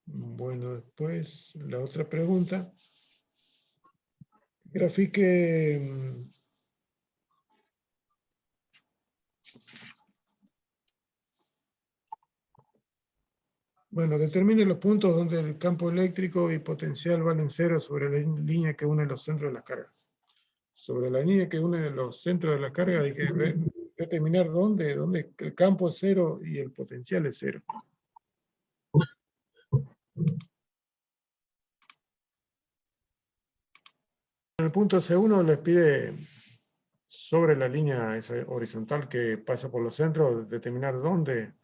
Bueno, después la otra pregunta. Grafique bueno, determine los puntos donde el campo eléctrico y potencial valen cero sobre la línea que une los centros de las cargas. Sobre la línea que une los centros de las cargas hay que determinar dónde el campo es cero y el potencial es cero. En el punto C1 les pide sobre la línea esa horizontal que pasa por los centros, determinar dónde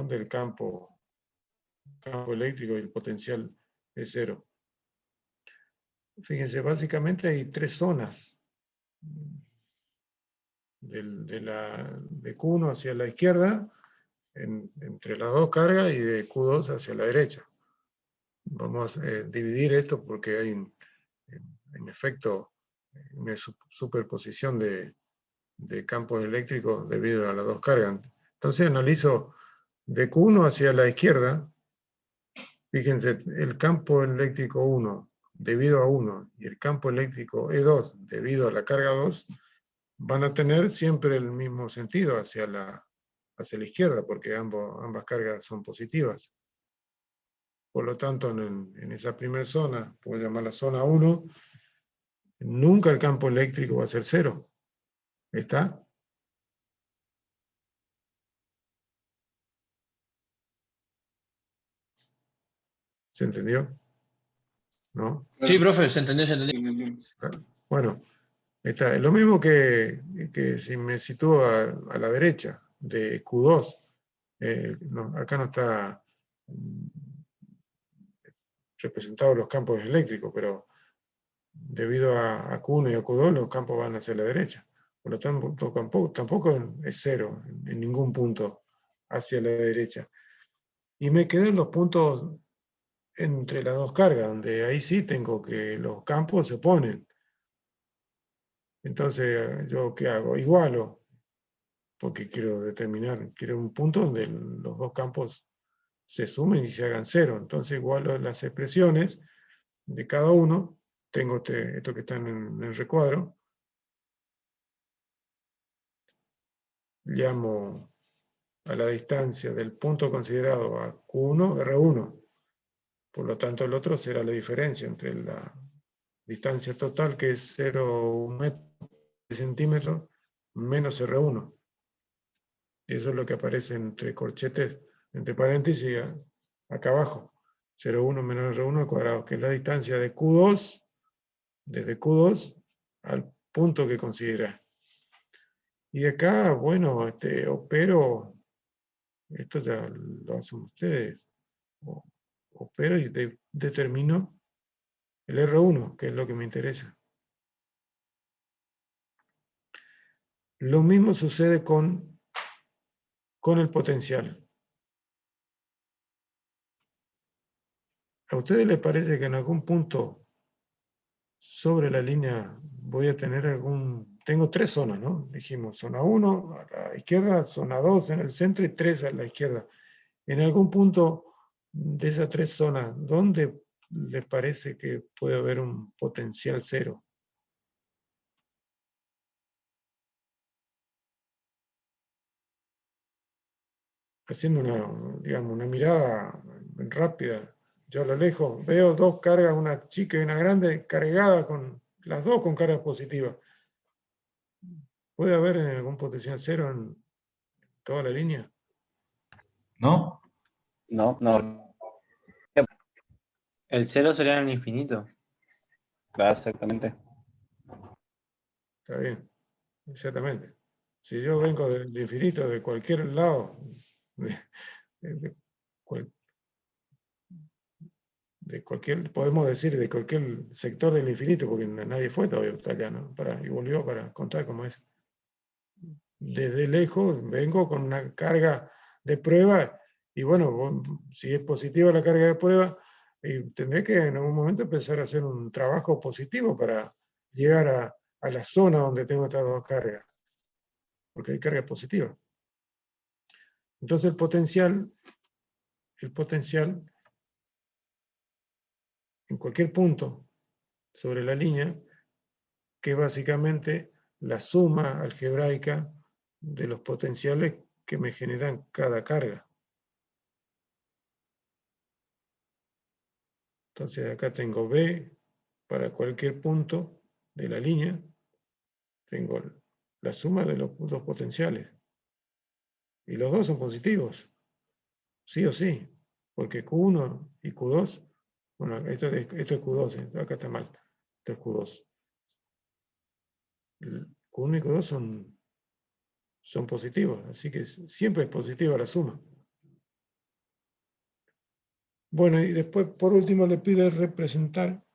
el campo eléctrico y el potencial es 0. Fíjense, básicamente hay 3 zonas. De Q1 hacia la izquierda, entre las dos cargas, y de Q2 hacia la derecha. Vamos a dividir esto porque hay, en efecto, una superposición de campos eléctricos debido a las dos cargas. Entonces analizo de Q1 hacia la izquierda. Fíjense, el campo eléctrico 1 debido a 1 y el campo eléctrico E2 debido a la carga 2 van a tener siempre el mismo sentido hacia la izquierda, porque ambas cargas son positivas. Por lo tanto, en esa primera zona, puedo llamarla zona 1, nunca el campo eléctrico va a ser 0. ¿Está? ¿Se entendió? ¿No? Sí, profe, se entendió, se entendió. Bueno, está. Es lo mismo que si me sitúo a la derecha de Q2. Acá no está representados los campos eléctricos, pero debido a Q1 y a Q2 los campos van hacia la derecha. Por lo tanto, tampoco es 0 en ningún punto hacia la derecha. Y me quedan los puntos entre las dos cargas, donde ahí sí tengo que los campos se ponen. Entonces, ¿yo qué hago? Igualo, porque quiero un punto donde los dos campos se sumen y se hagan 0. Entonces, igualo las expresiones de cada uno. Tengo esto que está en el recuadro. Llamo a la distancia del punto considerado a Q1, R1. Por lo tanto, el otro será la diferencia entre la distancia total, que es 0,1 centímetros, menos R1. Y eso es lo que aparece entre corchetes, entre paréntesis, acá abajo. 0,1 menos R1 al cuadrado, que es la distancia de Q2, desde Q2 al punto que considera. Y acá, bueno, opero, esto ya lo hacen ustedes, opero y determino el R1, que es lo que me interesa. Lo mismo sucede con el potencial. ¿A ustedes les parece que en algún punto sobre la línea voy a tener tengo 3 zonas, ¿no? Dijimos, zona 1 a la izquierda, zona 2 en el centro y 3 a la izquierda. En algún punto de esas 3 zonas, ¿dónde les parece que puede haber un potencial 0? Haciendo una mirada rápida, yo a lo lejos veo 2 cargas, una chica y una grande, cargadas con las dos con cargas positivas. ¿Puede haber algún potencial 0 en toda la línea? ¿No? No, no. El 0 sería en el infinito. Claro, exactamente. Está bien, exactamente. Si yo vengo del infinito, de cualquier lado, de cualquier, podemos decir, de cualquier sector del infinito, porque nadie fue todavía hasta allá, ¿no? Y volvió para contar cómo es. Desde lejos vengo con una carga de prueba, y bueno, si es positiva la carga de prueba, tendré que en algún momento empezar a hacer un trabajo positivo para llegar a la zona donde tengo estas dos cargas, porque hay carga positiva. Entonces el potencial en cualquier punto sobre la línea, que es básicamente la suma algebraica de los potenciales que me generan cada carga. Entonces acá tengo B para cualquier punto de la línea, tengo la suma de los dos potenciales. Y los dos son positivos, sí o sí, porque Q1 y Q2, bueno, esto es Q2, acá está mal, esto es Q2. Q1 y Q2 son positivos, así que siempre es positiva la suma. Bueno, y después, por último, le pide representar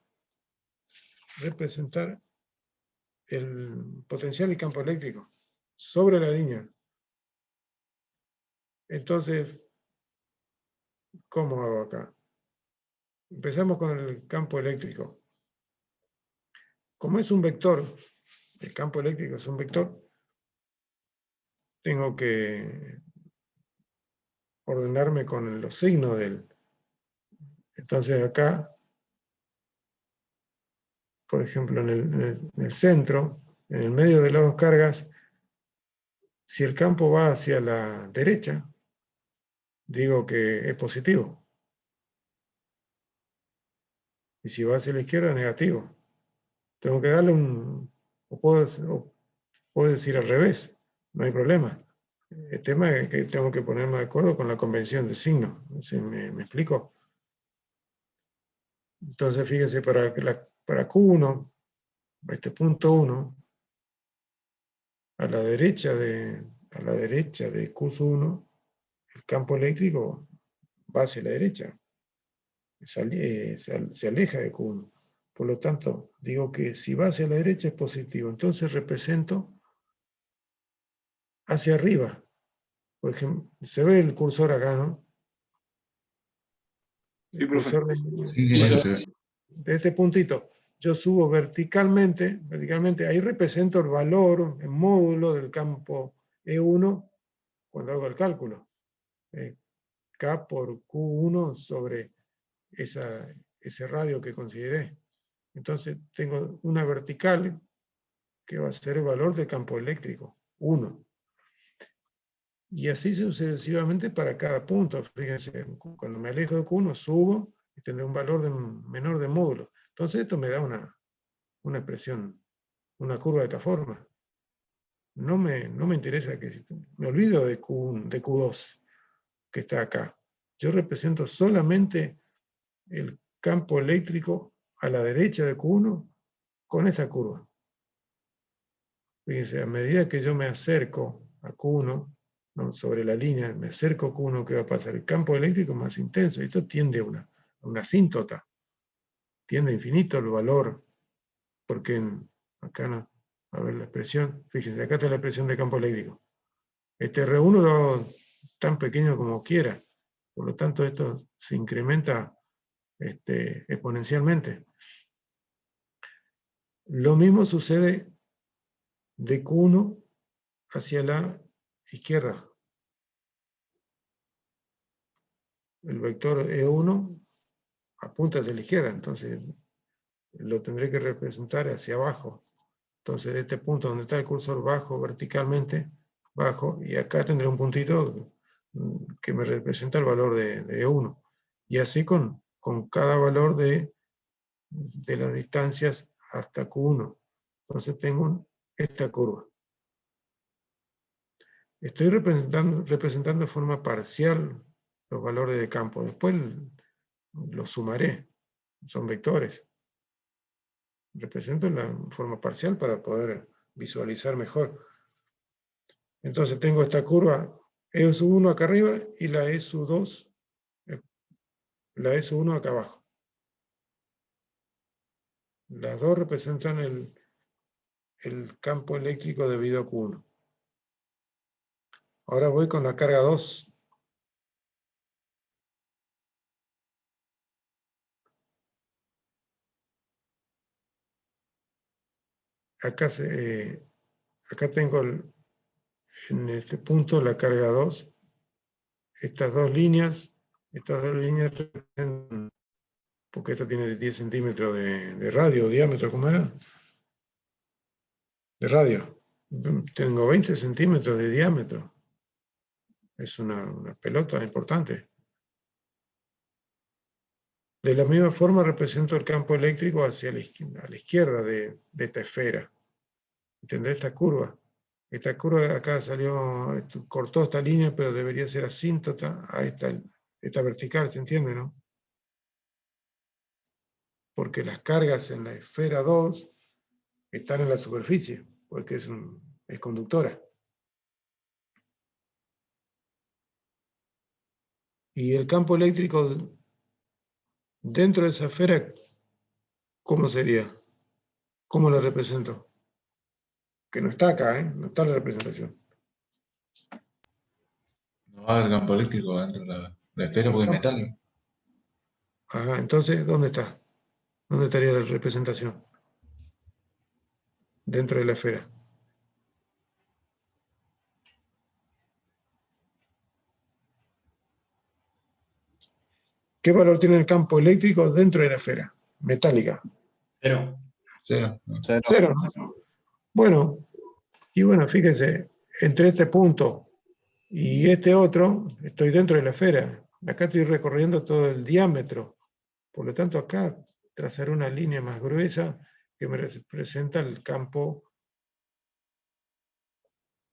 el potencial y campo eléctrico sobre la línea. Entonces, ¿cómo hago acá? Empezamos con el campo eléctrico. Como es un vector, el campo eléctrico es un vector, tengo que ordenarme con los signos del... Entonces acá, por ejemplo, en el centro, en el medio de las dos cargas, si el campo va hacia la derecha, digo que es positivo. Y si va hacia la izquierda, negativo. Tengo que darle o puedo decir al revés, no hay problema. El tema es que tengo que ponerme de acuerdo con la convención de signos. ¿Sí me explico? Entonces, fíjense, para Q1, este punto 1, a la derecha de Q1, el campo eléctrico va hacia la derecha, se aleja de Q1. Por lo tanto, digo que si va hacia la derecha es positivo. Entonces represento hacia arriba. Por ejemplo, se ve el cursor acá, ¿no? El cursor de este puntito. Yo subo verticalmente, ahí represento el valor en módulo del campo E1 cuando hago el cálculo. K por Q1 sobre ese radio que consideré. Entonces tengo una vertical que va a ser el valor del campo eléctrico, 1. Y así sucesivamente para cada punto. Fíjense, cuando me alejo de Q1 subo y tendré un valor menor de módulo. Entonces esto me da una expresión, una curva de esta forma. No me interesa que... Me olvido de Q2, que está acá. Yo represento solamente el campo eléctrico a la derecha de Q1 con esta curva. Fíjense, a medida que yo me acerco a Q1, ¿no? Sobre la línea, me acerco a Q1, ¿qué va a pasar? El campo eléctrico es más intenso. Esto tiende a una asíntota. Tiende a infinito el valor. Porque acá no. A ver la expresión. Fíjense, acá está la expresión de campo eléctrico. Este R1 lo hago tan pequeño como quiera. Por lo tanto, esto se incrementa exponencialmente. Lo mismo sucede de Q1 hacia la izquierda. El vector E1 apunta hacia la izquierda, entonces lo tendré que representar hacia abajo. Entonces, de este punto donde está el cursor bajo verticalmente, bajo, y acá tendré un puntito que me representa el valor de E1. Y así con cada valor de las distancias hasta Q1. Entonces tengo esta curva. Estoy representando de forma parcial los valores de campo. Después los sumaré. Son vectores. Represento en la forma parcial para poder visualizar mejor. Entonces tengo esta curva E1 acá arriba y la E2, la E1 acá abajo. Las dos representan el campo eléctrico debido a Q1. Ahora voy con la carga 2. Acá tengo en este punto la carga 2. Estas dos líneas representan, porque esto tiene 10 centímetros de radio, diámetro, ¿cómo era? De radio. Tengo 20 centímetros de diámetro. Es una pelota importante. De la misma forma represento el campo eléctrico hacia a la izquierda de esta esfera. ¿Entendés? Esta curva. Esta curva de acá salió, cortó esta línea, pero debería ser asíntota a esta vertical, ¿se entiende, no? Porque las cargas en la esfera 2 están en la superficie, porque es conductora. Y el campo eléctrico dentro de esa esfera, ¿cómo sería? ¿Cómo lo represento? Que no está acá, ¿eh? No está la representación. No va el campo eléctrico dentro de la esfera porque es metal. Ajá, entonces, ¿dónde está? ¿Dónde estaría la representación? Dentro de la esfera. ¿Qué valor tiene el campo eléctrico dentro de la esfera metálica? 0. Cero. Cero, ¿no? Bueno, y bueno, fíjense, entre este punto y este otro, estoy dentro de la esfera. Acá estoy recorriendo todo el diámetro. Por lo tanto, acá trazaré una línea más gruesa que me representa el campo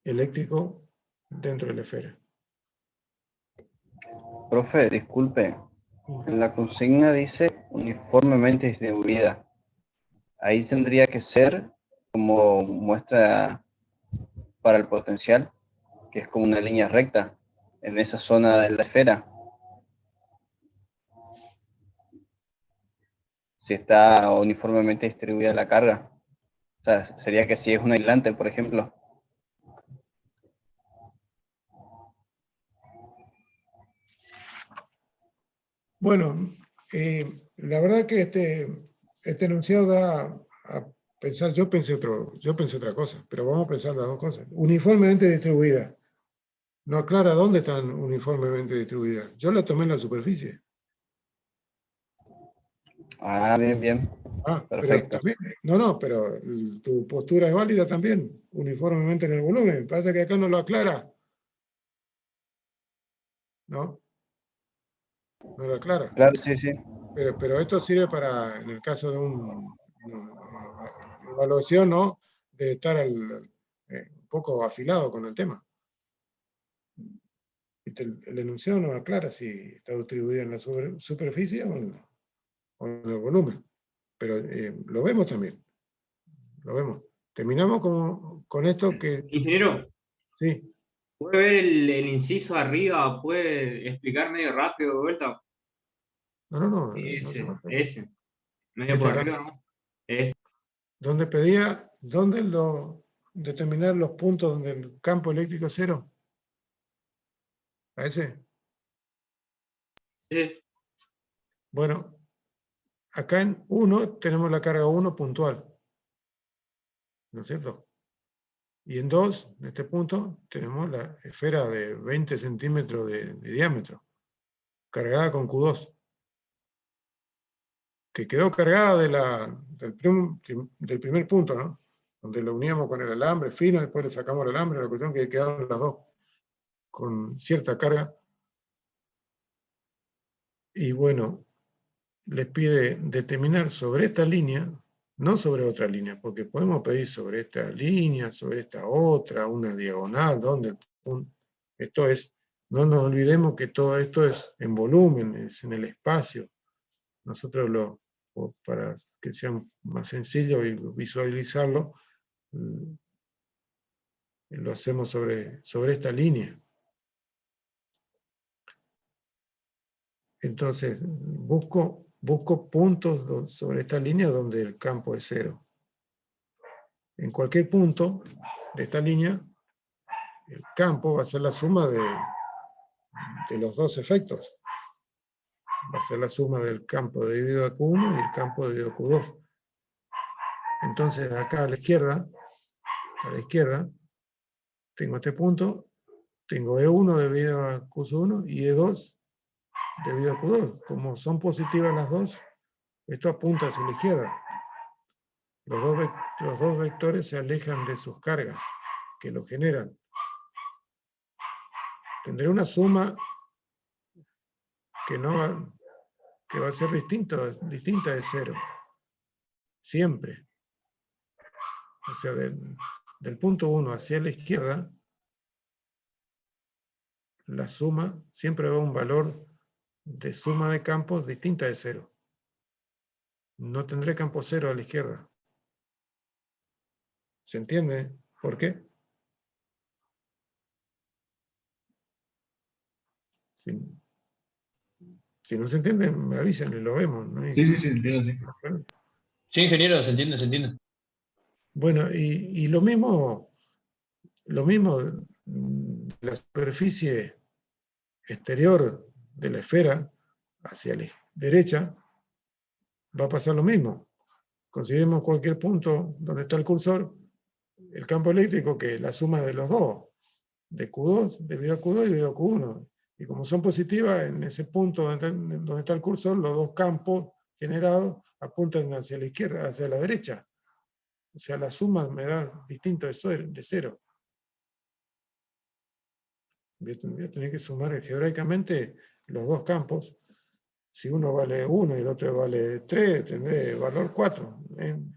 eléctrico dentro de la esfera. Profe, disculpe. En la consigna dice uniformemente distribuida. Ahí tendría que ser como muestra para el potencial, que es como una línea recta en esa zona de la esfera. Si está uniformemente distribuida la carga. O sea, sería que si es un aislante, por ejemplo. Bueno, la verdad que este enunciado da a pensar, yo pensé otra cosa, pero vamos a pensar las dos cosas. Uniformemente distribuida. No aclara dónde están uniformemente distribuidas. Yo la tomé en la superficie. Ah, bien, bien. Ah, pero Perfecto. también, no, pero tu postura es válida también, uniformemente en el volumen. Pasa que acá no lo aclara. ¿No? No lo aclara. Claro, sí, sí. Pero esto sirve para, en el caso de una evaluación, ¿no? De estar un poco afilado con el tema. El enunciado no aclara si está distribuido en la superficie o en el volumen. Pero lo vemos también. Lo vemos. Terminamos con esto que... Ingeniero, Sí. ¿puede ver el inciso arriba? ¿Puede explicar medio rápido de vuelta? No hace Ese, falta. ese. Medio Este por acá. arriba, ¿no? Es. Donde pedía, ¿dónde determinar los puntos donde el campo eléctrico es cero? ¿A ese? Sí. Bueno, acá en 1 tenemos la carga 1 puntual, ¿no es cierto? Y en 2, en este punto, tenemos la esfera de 20 centímetros de diámetro, cargada con Q2, que quedó cargada del primer punto, ¿no? Donde lo uníamos con el alambre fino, después le sacamos el alambre, la cuestión que quedaron las dos con cierta carga. Y bueno, les pide determinar sobre esta línea, no sobre otra línea, porque podemos pedir sobre esta línea, sobre esta otra, una diagonal, donde el punto. Esto es, no nos olvidemos que todo esto es en volumen, es en el espacio. Nosotros para que sea más sencillo y visualizarlo, lo hacemos sobre esta línea. Entonces, busco puntos sobre esta línea donde el campo es cero. En cualquier punto de esta línea, el campo va a ser la suma de los dos efectos. Va a ser la suma del campo debido a Q1 y el campo debido a Q2. Entonces, acá a la izquierda, tengo este punto, tengo E1 debido a Q1 y E2 debido a Q2. Como son positivas las dos, esto apunta hacia la izquierda. Los dos vectores se alejan de sus cargas que lo generan. Tendré una suma que va a ser distinta de cero. Siempre. O sea, del punto 1 hacia la izquierda, la suma siempre va a un valor de suma de campos distinta de cero. No tendré campo cero a la izquierda. ¿Se entiende por qué? Sí. Si no se entiende, me avisan y lo vemos. ¿No? Sí, sí, sí, entiendo, sí. Sí, ingeniero, se entiende, se entiende. Bueno, y lo mismo la superficie exterior de la esfera hacia la derecha va a pasar lo mismo. Consideremos cualquier punto donde está el cursor, el campo eléctrico, que es la suma de los dos, de Q2, debido a Q2 y debido a Q1. Y como son positivas, en ese punto donde está el cursor, los dos campos generados apuntan hacia la izquierda, hacia la derecha. O sea, la suma me da distinto de cero. Voy a tener que sumar geográficamente los dos campos. Si uno vale 1 y el otro vale 3, tendré valor 4.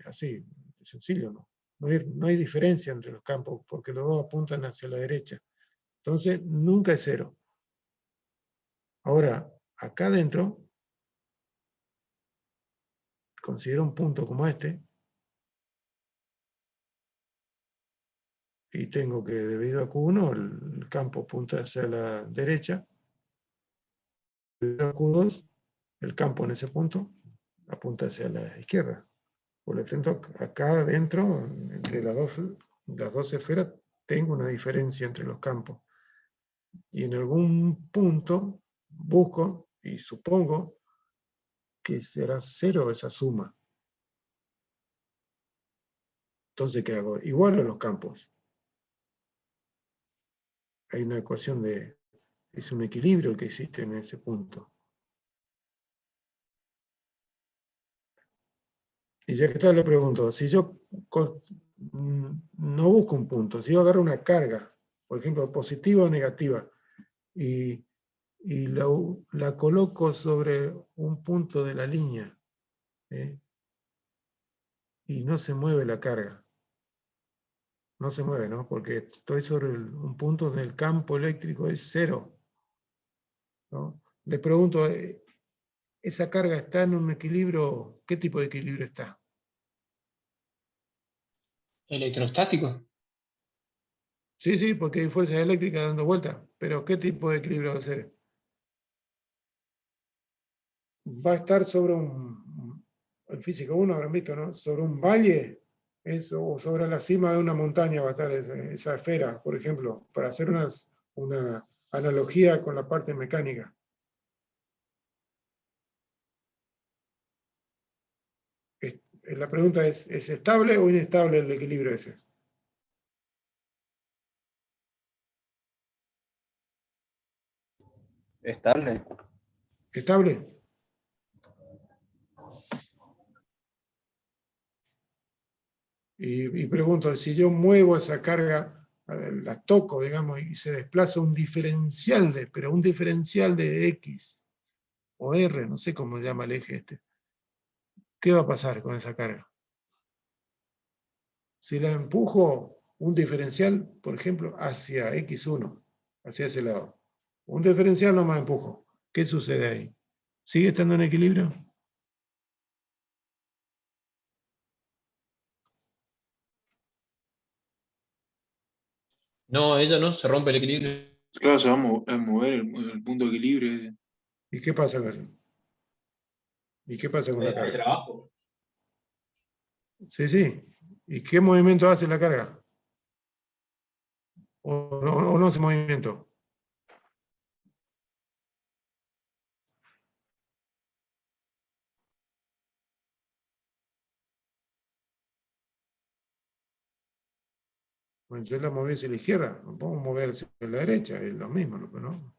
Así, sencillo, ¿no? No hay diferencia entre los campos porque los dos apuntan hacia la derecha. Entonces, nunca es 0. Ahora, acá adentro, considero un punto como este, y tengo que, debido a Q1, el campo apunta hacia la derecha, debido a Q2, el campo en ese punto apunta hacia la izquierda. Por lo tanto, acá adentro, entre las dos esferas, tengo una diferencia entre los campos. Y en algún punto busco y supongo que será 0 esa suma. Entonces, ¿qué hago? Igualo los campos. Hay una ecuación es un equilibrio el que existe en ese punto. Y ya que está, le pregunto, si yo no busco un punto, si yo agarro una carga, por ejemplo, positiva o negativa, y la coloco sobre un punto de la línea, y no se mueve la carga. No se mueve, ¿no? Porque estoy sobre un punto donde el campo eléctrico es 0. ¿No? Le pregunto, ¿esa carga está en un equilibrio? ¿Qué tipo de equilibrio está? ¿Electrostático? Sí, sí, porque hay fuerzas eléctricas dando vueltas, pero ¿qué tipo de equilibrio va a ser? Va a estar sobre el físico 1 habrán visto, ¿no? Sobre un valle, o sobre la cima de una montaña va a estar esa esfera, por ejemplo, para hacer una analogía con la parte mecánica. La pregunta ¿es estable o inestable el equilibrio ese? Estable. ¿Estable? Y pregunto, si yo muevo esa carga, la toco, digamos, y se desplaza un diferencial pero un diferencial de X o R, no sé cómo se llama el eje este. ¿Qué va a pasar con esa carga? Si la empujo un diferencial, por ejemplo, hacia X1, hacia ese lado, un diferencial nomás empujo, ¿qué sucede ahí? ¿Sigue estando en equilibrio? No, ella no, se rompe el equilibrio. Claro, se va a mover el punto de equilibrio. ¿Y qué pasa con eso? ¿Y qué pasa con la Hay carga? trabajo. Sí, sí. ¿Y qué movimiento hace la carga? ¿O no hace movimiento? Bueno, yo la moví hacia la izquierda, no puedo mover hacia la derecha, es lo mismo, ¿no?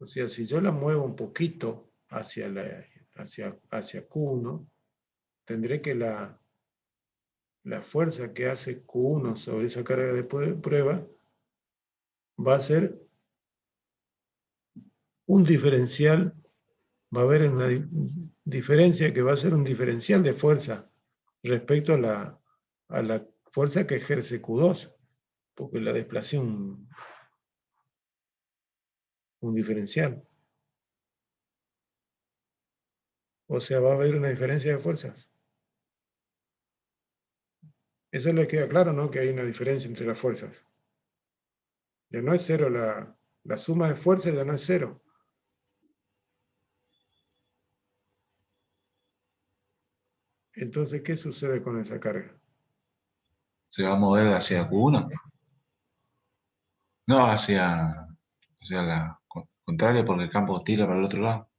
O sea, si yo la muevo un poquito hacia Q1, tendré que la fuerza que hace Q1 sobre esa carga de prueba va a ser un diferencial, va a haber una diferencia que va a ser un diferencial de fuerza respecto a la fuerza que ejerce Q2, porque la desplacé un diferencial. O sea, va a haber una diferencia de fuerzas. Eso les queda claro, ¿no? Que hay una diferencia entre las fuerzas. Ya no es cero, la suma de fuerza ya no es cero. Entonces, ¿qué sucede con esa carga? Se va a mover hacia Q1. No, hacia la contraria, porque el campo tira para el otro lado.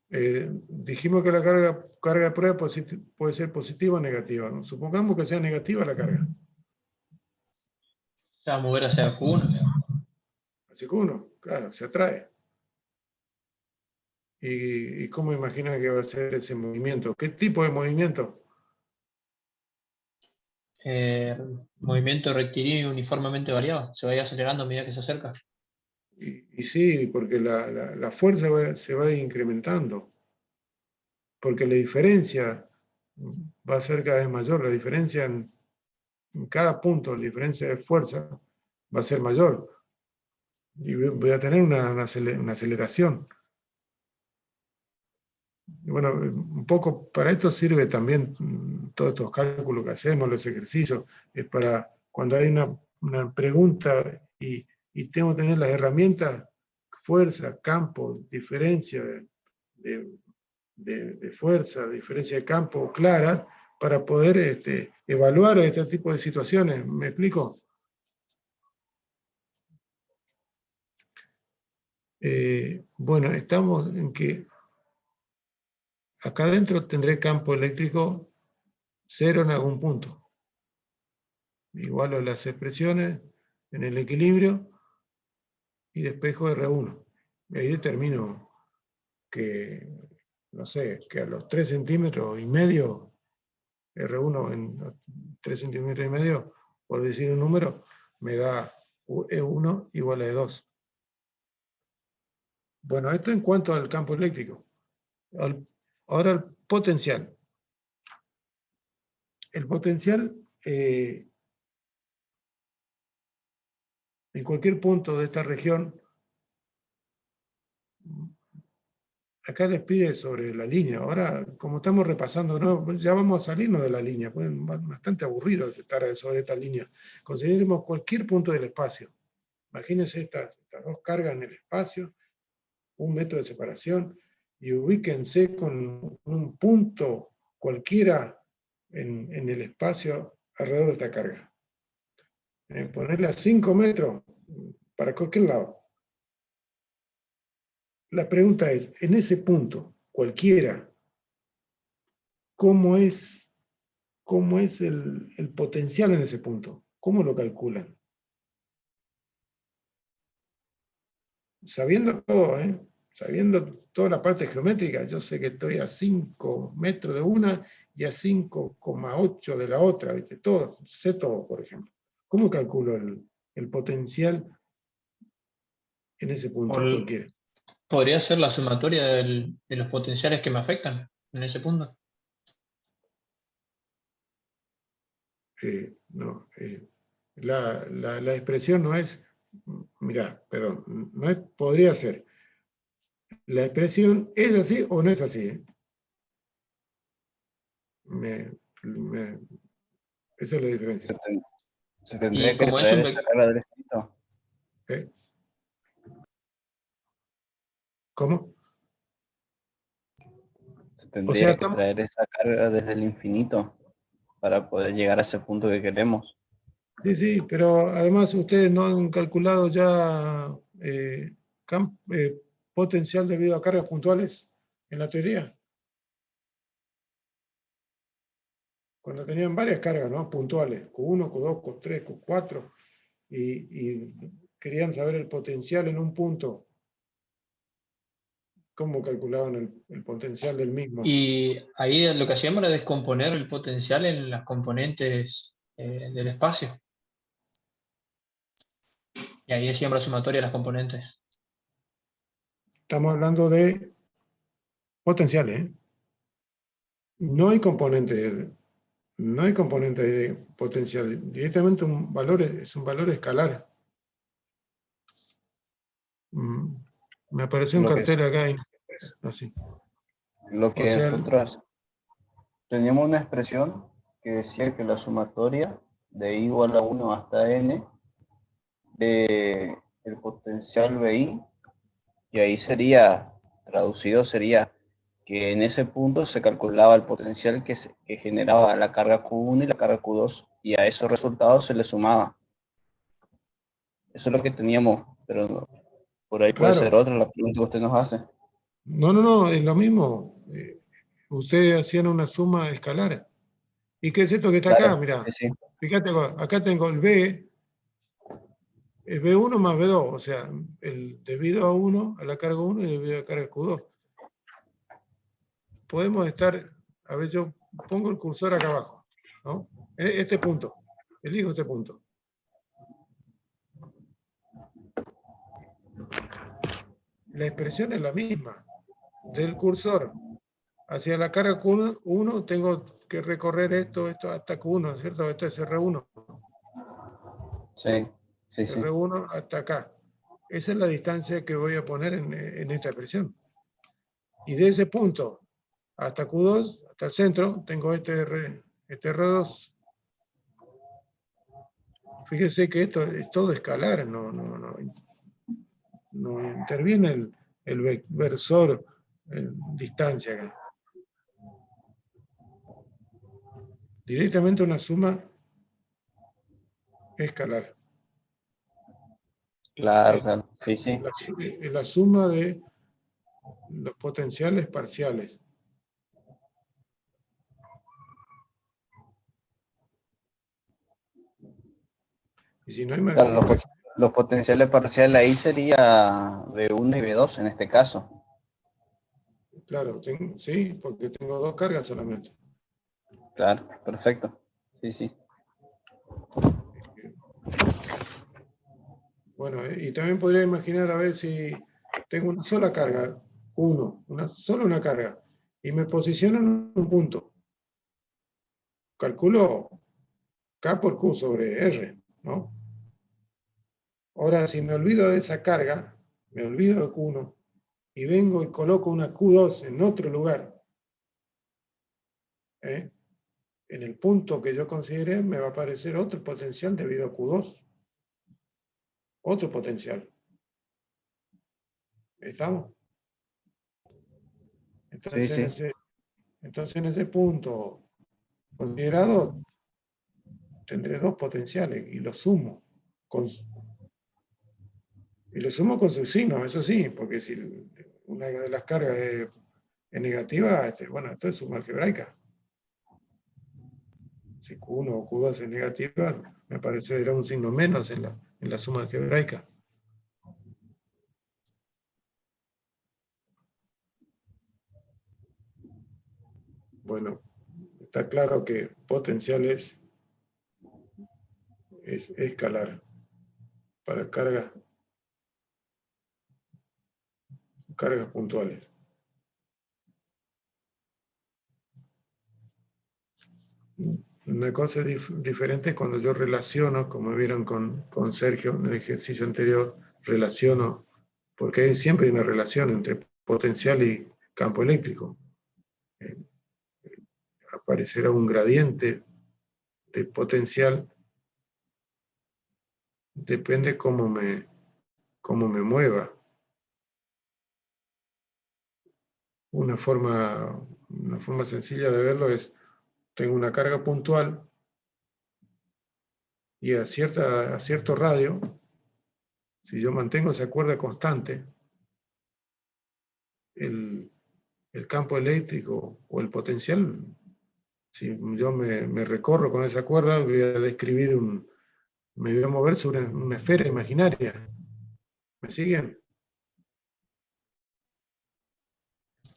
Dijimos que la carga de prueba puede ser positiva o negativa, ¿no? Supongamos que sea negativa la carga. Se va a mover hacia Q1. Hacia Q1, claro, se atrae. ¿Y cómo imaginas que va a ser ese movimiento? ¿Qué tipo de movimiento? Movimiento rectilíneo uniformemente variado. Se va a ir acelerando a medida que se acerca. Y sí, porque la fuerza se va incrementando. Porque la diferencia va a ser cada vez mayor. La diferencia en cada punto, la diferencia de fuerza va a ser mayor. Y voy a tener una aceleración. Y bueno, un poco para esto sirve también todos estos cálculos que hacemos, los ejercicios, es para cuando hay una pregunta y tengo que tener las herramientas, fuerza, campo, diferencia de fuerza, diferencia de campo clara, para poder evaluar este tipo de situaciones. ¿Me explico? Bueno, estamos en que acá adentro tendré campo eléctrico cero en algún punto. Igualo las expresiones en el equilibrio y despejo R1. Y ahí determino que, no sé, que a los 3,5 centímetros, R1 en 3,5 centímetros, por decir un número, me da E1 igual a E2. Bueno, esto en cuanto al campo eléctrico. Ahora el potencial. El potencial, en cualquier punto de esta región, acá les pide sobre la línea. Ahora, como estamos repasando, ¿no? Ya vamos a salirnos de la línea, pues bastante aburrido estar sobre esta línea. Consideremos cualquier punto del espacio. Imagínense estas dos cargas en el espacio, 1 metro de separación, y ubíquense con un punto cualquiera en el espacio alrededor de esta carga. Ponerla a 5 metros para cualquier lado. La pregunta es, en ese punto, cualquiera, ¿cómo es el potencial en ese punto? ¿Cómo lo calculan? Sabiendo todo, sabiendo toda la parte geométrica, yo sé que estoy a 5 metros de una y a 5,8 de la otra, ¿viste? Todo, sé todo, por ejemplo. ¿Cómo calculo el potencial en ese punto cualquiera? ¿Podría ser la sumatoria de los potenciales que me afectan en ese punto? No, la expresión no es, mirá, perdón, no es, podría ser. La expresión es así o no es así. Esa es la diferencia. Se tendría que como es traer un esa carga del infinito. ¿Cómo? Se tendría sea, que traer esa carga desde el infinito para poder llegar a ese punto que queremos. Sí, sí, pero además ustedes no han calculado ya potencial debido a cargas puntuales en la teoría. Cuando tenían varias cargas, ¿no? Puntuales, Q1, Q2, Q3, Q4, y querían saber el potencial en un punto. ¿Cómo calculaban el potencial del mismo? Y ahí lo que hacíamos era descomponer el potencial en las componentes del espacio. Y ahí hacíamos la sumatoria de las componentes. Estamos hablando de potenciales, ¿eh? No hay componente de potencial. Directamente es un valor escalar. Me apareció un cartel acá. Así. Lo que nosotros teníamos una expresión que decía que la sumatoria de i igual a 1 hasta n de el potencial BI, y ahí sería, traducido sería que en ese punto se calculaba el potencial que generaba la carga Q1 y la carga Q2, y a esos resultados se le sumaba. Eso es lo que teníamos, pero por ahí puede ser Claro. otra la pregunta que usted nos hace. No, es lo mismo. Ustedes hacían una suma escalar. ¿Y qué es esto que está acá? Claro, Mirá, sí, sí. fíjate, acá tengo el B1 más B2, o sea, el debido a 1, a la carga 1 y debido a la carga Q2. Podemos estar, a ver, yo pongo el cursor acá abajo, ¿no? Este punto, elijo este punto. La expresión es la misma. Del cursor hacia la carga Q1 tengo que recorrer esto hasta Q1, ¿cierto? Esto es R1. Sí, sí, sí. R1 hasta acá. Esa es la distancia que voy a poner en esta expresión. Y de ese punto hasta Q2, hasta el centro, tengo este R2. Fíjese que esto es todo escalar, no interviene el versor en distancia acá. Directamente una suma escalar. Claro, claro. Sí, sí. La suma de los potenciales parciales. Y si no, Claro, los potenciales parciales ahí sería B1 y B2 en este caso. Claro, sí, porque tengo dos cargas solamente. Claro, perfecto. Sí, sí. Bueno, y también podría imaginar a ver si tengo una sola carga, solo una carga, y me posiciono en un punto. Calculo K por Q sobre R, ¿no? Ahora, si me olvido de esa carga, me olvido de Q1, y vengo y coloco una Q2 en otro lugar, en el punto que yo consideré, me va a aparecer otro potencial debido a Q2. Otro potencial. ¿Estamos? Entonces, Sí, sí. En ese punto considerado, tendré dos potenciales y los sumo. Y los sumo con su signo, eso sí, porque si una de las cargas es negativa, bueno, esto es suma algebraica. Si Q1 o Q2 es negativa, me aparecerá un signo menos en la suma algebraica. Bueno, está claro que potencial es escalar para cargas puntuales. Una cosa diferente es cuando yo relaciono, como vieron con Sergio en el ejercicio anterior, relaciono, porque siempre hay una relación entre potencial y campo eléctrico. Aparecerá un gradiente de potencial, depende cómo me mueva. Una forma sencilla de verlo es, tengo una carga puntual y a cierto radio, si yo mantengo esa cuerda constante, el campo eléctrico o el potencial, si yo me recorro con esa cuerda, voy a describir me voy a mover sobre una esfera imaginaria. ¿Me siguen?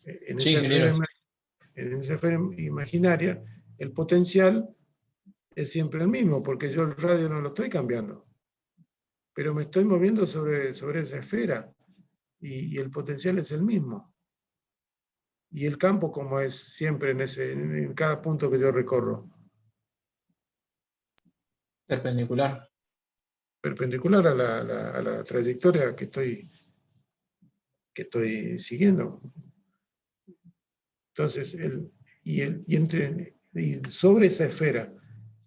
En Sí, esa esfera imaginaria, el potencial es siempre el mismo, porque yo el radio no lo estoy cambiando, pero me estoy moviendo sobre esa esfera y el potencial es el mismo. Y el campo, como es siempre en cada punto que yo recorro. Perpendicular. Perpendicular a la trayectoria que estoy siguiendo. Entonces, y sobre esa esfera,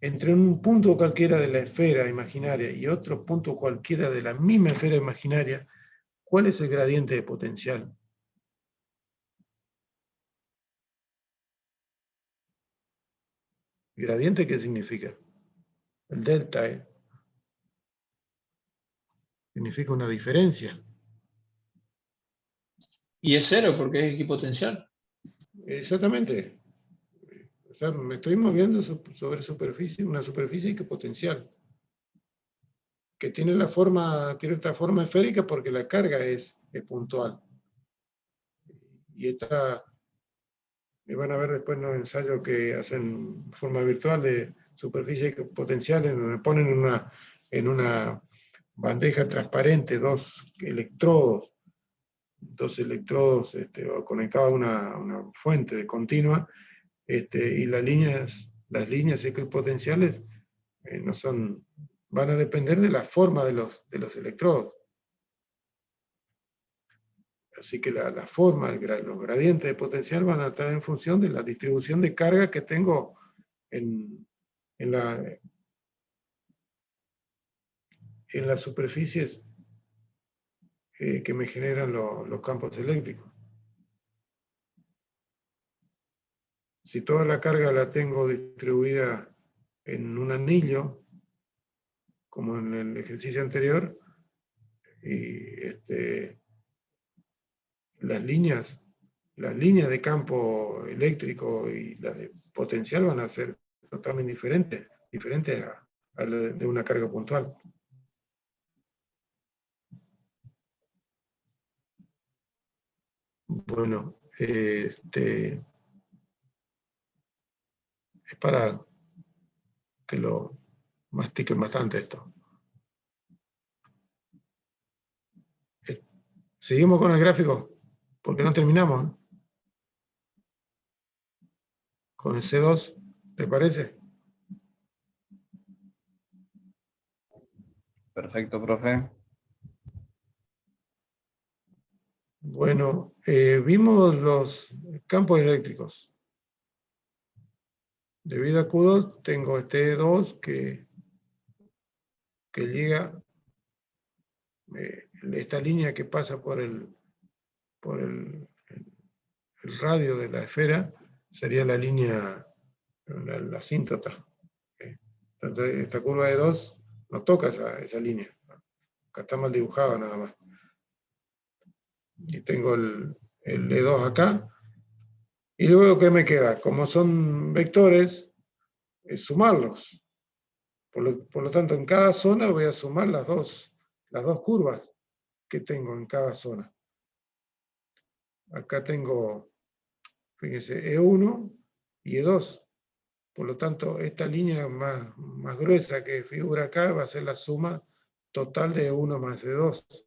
entre un punto cualquiera de la esfera imaginaria y otro punto cualquiera de la misma esfera imaginaria, ¿cuál es el gradiente de potencial? ¿Gradiente qué significa? El delta, significa una diferencia. Y es cero porque es equipotencial. Exactamente. O sea, me estoy moviendo sobre superficie, una superficie equipotencial, que tiene esta forma esférica porque la carga es puntual. Y esta, van a ver después en los ensayos que hacen de forma virtual de superficies equipotenciales, donde ponen en una bandeja transparente dos electrodos conectados a una fuente continua, y las líneas equipotenciales van a depender de la forma de los electrodos. Así que la forma, los gradientes de potencial van a estar en función de la distribución de carga que tengo en las superficies que me generan los campos eléctricos. Si toda la carga la tengo distribuida en un anillo, como en el ejercicio anterior, y las líneas de campo eléctrico y las de potencial van a ser totalmente diferentes a la de una carga puntual. Bueno, es para que lo mastiquen bastante esto. Seguimos con el gráfico, porque no terminamos. Con el C2, ¿te parece? Perfecto, profe. Bueno, vimos los campos eléctricos. Debido a Q2, tengo este E2 que llega, esta línea que pasa por el radio de la esfera, sería la línea, la asíntota. Entonces, esta curva E2 no toca esa línea. Acá está mal dibujada nada más. Y tengo el E2 acá. Y luego, ¿qué me queda? Como son vectores, es sumarlos. Por lo tanto, en cada zona voy a sumar las dos curvas que tengo en cada zona. Acá tengo, fíjense, E1 y E2. Por lo tanto, esta línea más gruesa que figura acá va a ser la suma total de E1 más E2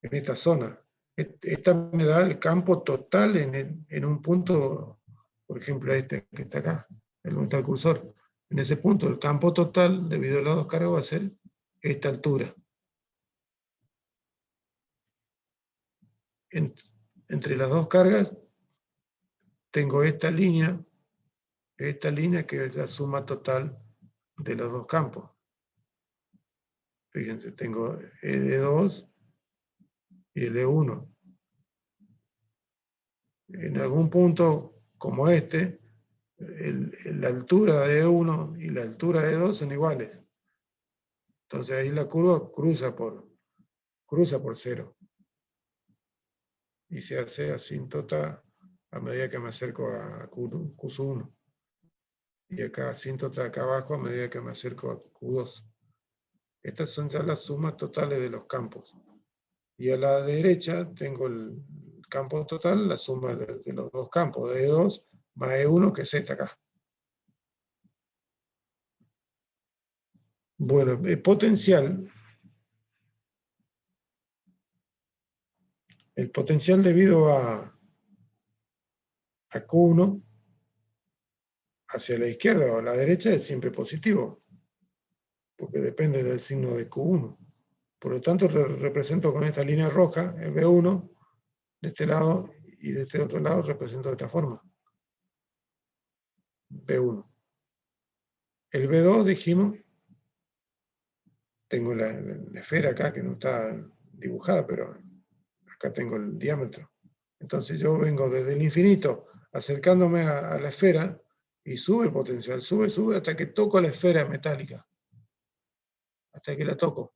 en esta zona. Esta me da el campo total en un punto, por ejemplo, este que está acá, donde está el cursor. En ese punto, el campo total, debido a las dos cargas, va a ser esta altura. Entre las dos cargas, tengo esta línea que es la suma total de los dos campos. Fíjense, tengo el E2 y el E1. En algún punto, como este, la altura de E1 y la altura de E2 son iguales. Entonces ahí la curva cruza por cero. Y se hace asíntota a medida que me acerco a Q1. Y acá asíntota acá abajo a medida que me acerco a Q2. Estas son ya las sumas totales de los campos. Y a la derecha tengo el campo total, la suma de los dos campos, de E2 más E1, que es esta acá. Bueno, el potencial debido a Q1 hacia la izquierda o a la derecha es siempre positivo, porque depende del signo de Q1. Por lo tanto, represento con esta línea roja el B1 de este lado, y de este otro lado represento de esta forma. B1. El B2 dijimos, tengo la esfera acá que no está dibujada, pero acá tengo el diámetro. Entonces yo vengo desde el infinito acercándome a la esfera y sube el potencial, sube hasta que toco la esfera metálica. Hasta que la toco.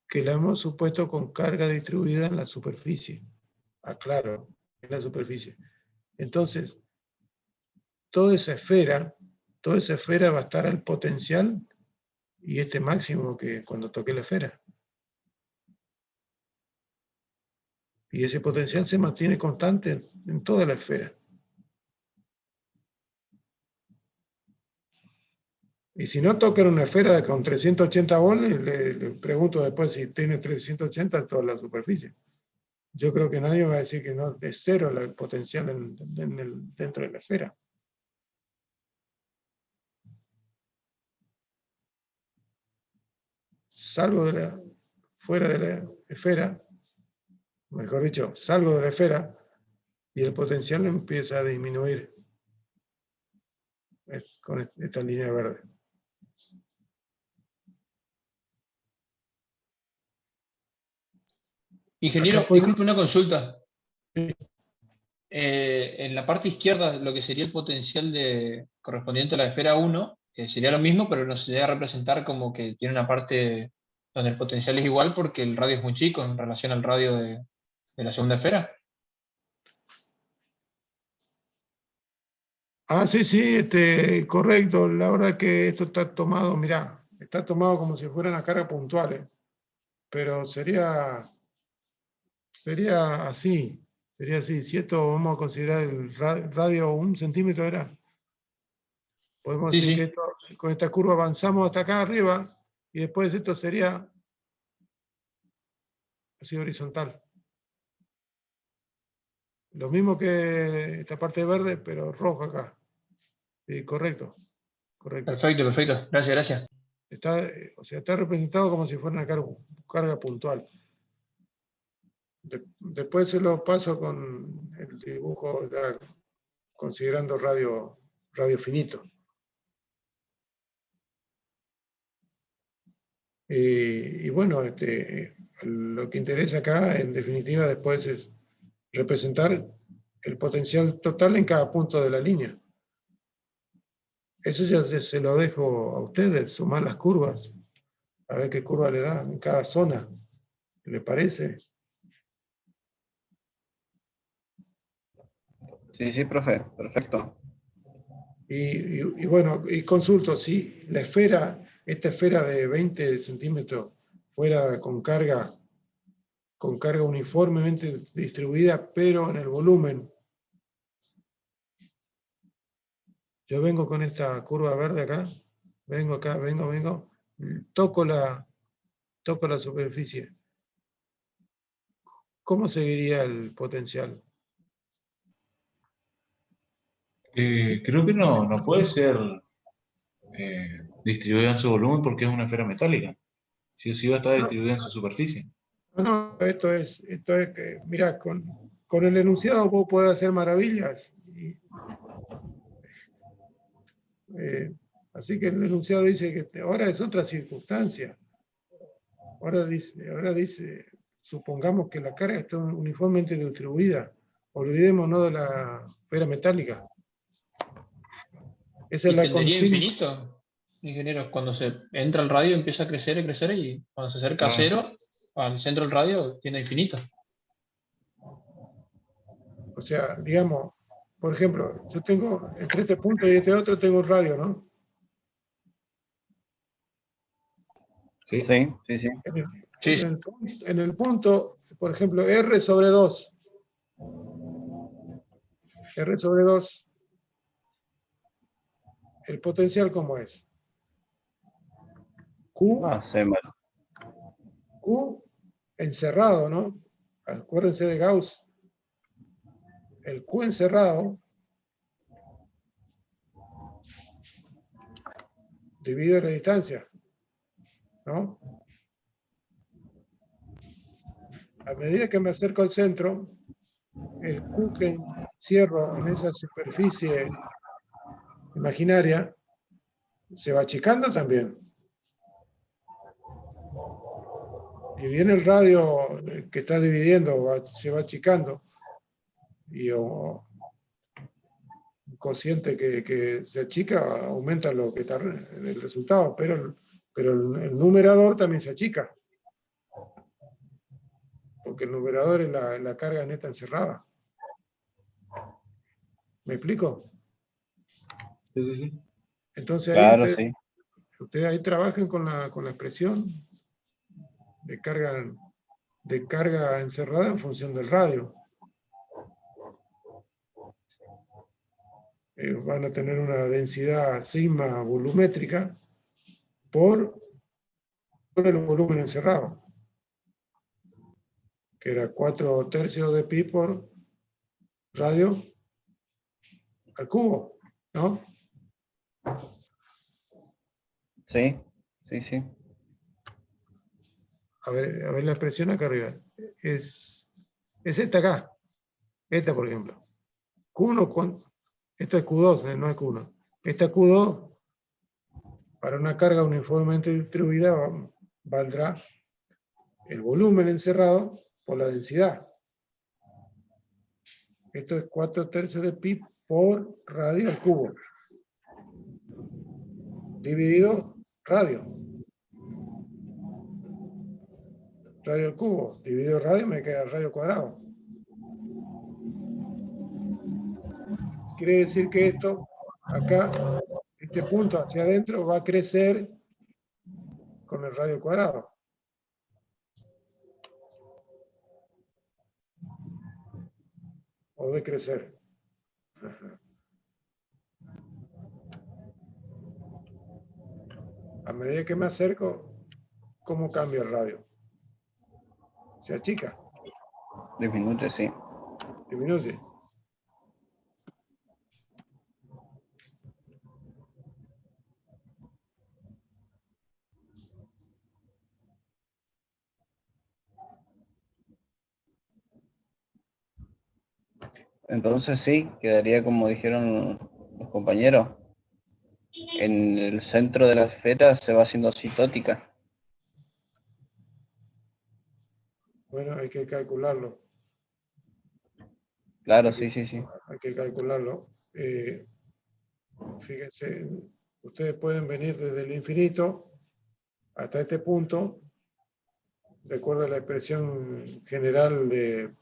Que la hemos supuesto con carga distribuida en la superficie. Aclaro, en la superficie. Entonces, toda esa esfera va a estar al potencial y este máximo que cuando toqué la esfera. Y ese potencial se mantiene constante en toda la esfera. Y si no tocan una esfera con 380 volts, le pregunto después si tiene 380 en toda la superficie. Yo creo que nadie va a decir que no, es cero el potencial dentro de la esfera. Salgo fuera de la esfera, mejor dicho, salgo de la esfera y el potencial empieza a disminuir con esta línea verde. Ingeniero, Acá puedo- disculpe una consulta. En la parte izquierda, lo que sería el potencial correspondiente a la esfera 1, sería lo mismo, pero nos sería representar como que tiene una parte donde el potencial es igual porque el radio es muy chico en relación al radio de la segunda esfera. Sí, correcto. La verdad que esto está tomado, mirá, está tomado como si fueran las cargas puntuales, pero sería así. Sería así. Si esto vamos a considerar el radio 1 centímetro, ¿era? Podemos Sí, decir sí. que con esta curva avanzamos hasta acá arriba y después esto sería así horizontal. Lo mismo que esta parte verde, pero rojo acá. Sí, correcto. Perfecto. Gracias. Está representado como si fuera una carga puntual. Después se lo paso con el dibujo ya considerando radio finito. Y bueno, lo que interesa acá, en definitiva, después es representar el potencial total en cada punto de la línea. Eso ya se lo dejo a ustedes, sumar las curvas, a ver qué curva le da en cada zona. ¿Le parece? Sí, profe, perfecto. Y bueno, y consulto, si la esfera, esta esfera de 20 centímetros fuera con carga uniformemente distribuida, pero en el volumen, yo vengo con esta curva verde acá, vengo, toco la superficie. ¿Cómo seguiría el potencial? Creo que no puede ser distribuida en su volumen porque es una esfera metálica. Sí o sí va a estar distribuida en su superficie. No, esto es que, mira, con el enunciado vos podés hacer maravillas. Así que el enunciado dice que ahora es otra circunstancia. Ahora dice, supongamos que la carga está uniformemente distribuida. Olvidémonos de la esfera metálica. Esa es la ¿Tendería consigna. infinito, ingeniero? Cuando se entra al radio empieza a crecer y cuando se acerca a cero, al centro del radio tiende a infinito. O sea, digamos, por ejemplo, yo tengo entre este punto y este otro tengo un radio, ¿no? Sí. En el punto, por ejemplo, R sobre 2. R sobre 2. ¿El potencial cómo es? Q. Q encerrado, ¿no? Acuérdense de Gauss. El Q encerrado dividido la distancia, ¿no? A medida que me acerco al centro, el Q que encierro en esa superficie imaginaria se va achicando también. Y viene el radio que está dividiendo, se va achicando. Y un cociente que se achica aumenta lo que está en el resultado, pero el numerador también se achica. Porque el numerador es la carga neta encerrada. ¿Me explico? Sí, sí, sí. Entonces Claro, ahí sí. ustedes ahí trabajen con la expresión de carga encerrada en función del radio. Van a tener una densidad sigma volumétrica por el volumen encerrado, que era 4/3 de pi por radio al cubo, ¿no? Sí, sí, sí. A ver la expresión acá arriba. Es esta acá. Esta, por ejemplo. Q1, esto es Q2, no es Q1. Esta Q2, para una carga uniformemente distribuida, valdrá el volumen encerrado por la densidad. Esto es 4/3 de pi por radio al cubo. Dividido radio. Radio al cubo. Dividido radio me queda radio cuadrado. Quiere decir que esto, acá, este punto hacia adentro va a crecer con el radio cuadrado. O decrecer. Ajá. A medida que me acerco, ¿cómo cambia el radio? Se achica, Disminuye, sí. disminuye. Entonces sí, quedaría como dijeron los compañeros. En el centro de la esfera se va haciendo acitótica. Bueno, hay que calcularlo. Claro, sí, sí, sí. Hay que calcularlo. Fíjense, ustedes pueden venir desde el infinito hasta este punto. Recuerda la expresión general de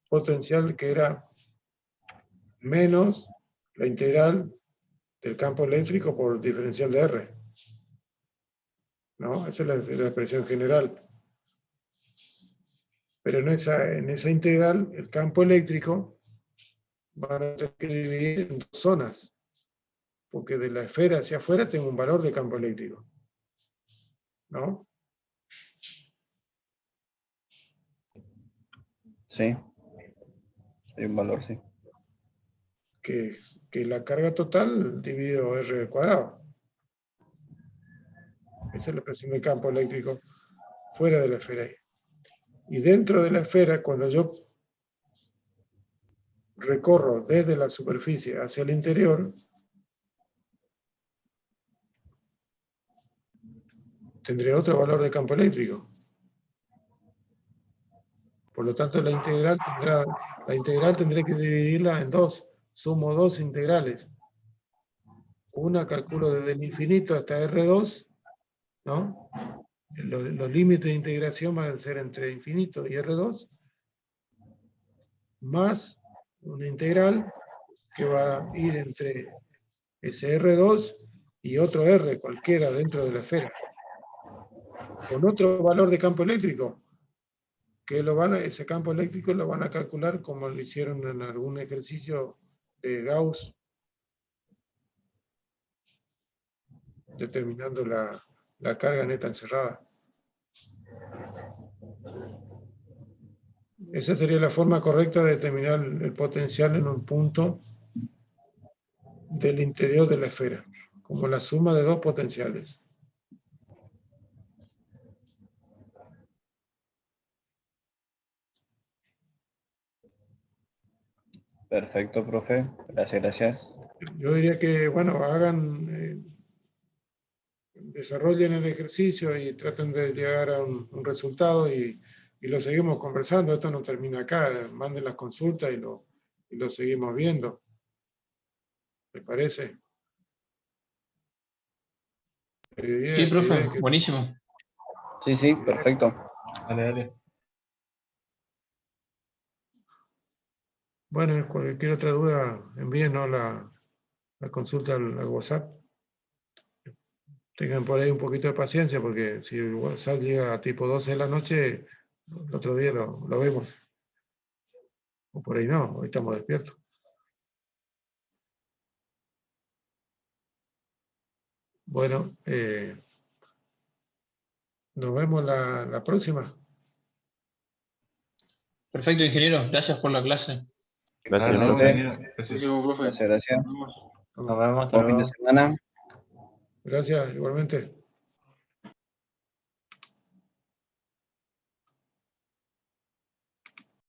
potencial que era menos la integral del campo eléctrico por diferencial de R. ¿No? Esa es la expresión general. Pero en esa integral, el campo eléctrico van a tener que dividir en dos zonas. Porque de la esfera hacia afuera tengo un valor de campo eléctrico. ¿No? Sí. Hay un valor, sí. Que la carga total dividido R al cuadrado. Esa es la expresión del campo eléctrico fuera de la esfera. Y dentro de la esfera, cuando yo recorro desde la superficie hacia el interior, tendré otro valor de campo eléctrico. Por lo tanto, la integral tendré que dividirla en dos. Sumo dos integrales. Una calculo desde el infinito hasta R2, ¿no? Los límites de integración van a ser entre infinito y R2, más una integral que va a ir entre ese R2 y otro R, cualquiera dentro de la esfera, con otro valor de campo eléctrico, que ese campo eléctrico lo van a calcular como lo hicieron en algún ejercicio de Gauss, determinando la carga neta encerrada. Esa sería la forma correcta de determinar el potencial en un punto del interior de la esfera, como la suma de dos potenciales. Perfecto, profe. Gracias, gracias. Yo diría que, bueno, desarrollen el ejercicio y traten de llegar a un resultado y lo seguimos conversando. Esto no termina acá. Manden las consultas y lo seguimos viendo. ¿Me parece? Sí, profe, buenísimo. Sí, sí, perfecto. Dale, dale. Bueno, cualquier otra duda, envíenos la consulta al WhatsApp. Tengan por ahí un poquito de paciencia, porque si el WhatsApp llega a tipo 12 de la noche, el otro día lo vemos. O por ahí no, hoy estamos despiertos. Bueno, nos vemos la próxima. Perfecto, ingeniero. Gracias por la clase. Gracias, Dale, profe. ingeniero. Gracias. Profe. Gracias, gracias. Nos vemos, hasta Buen fin de luego. semana. Gracias, igualmente.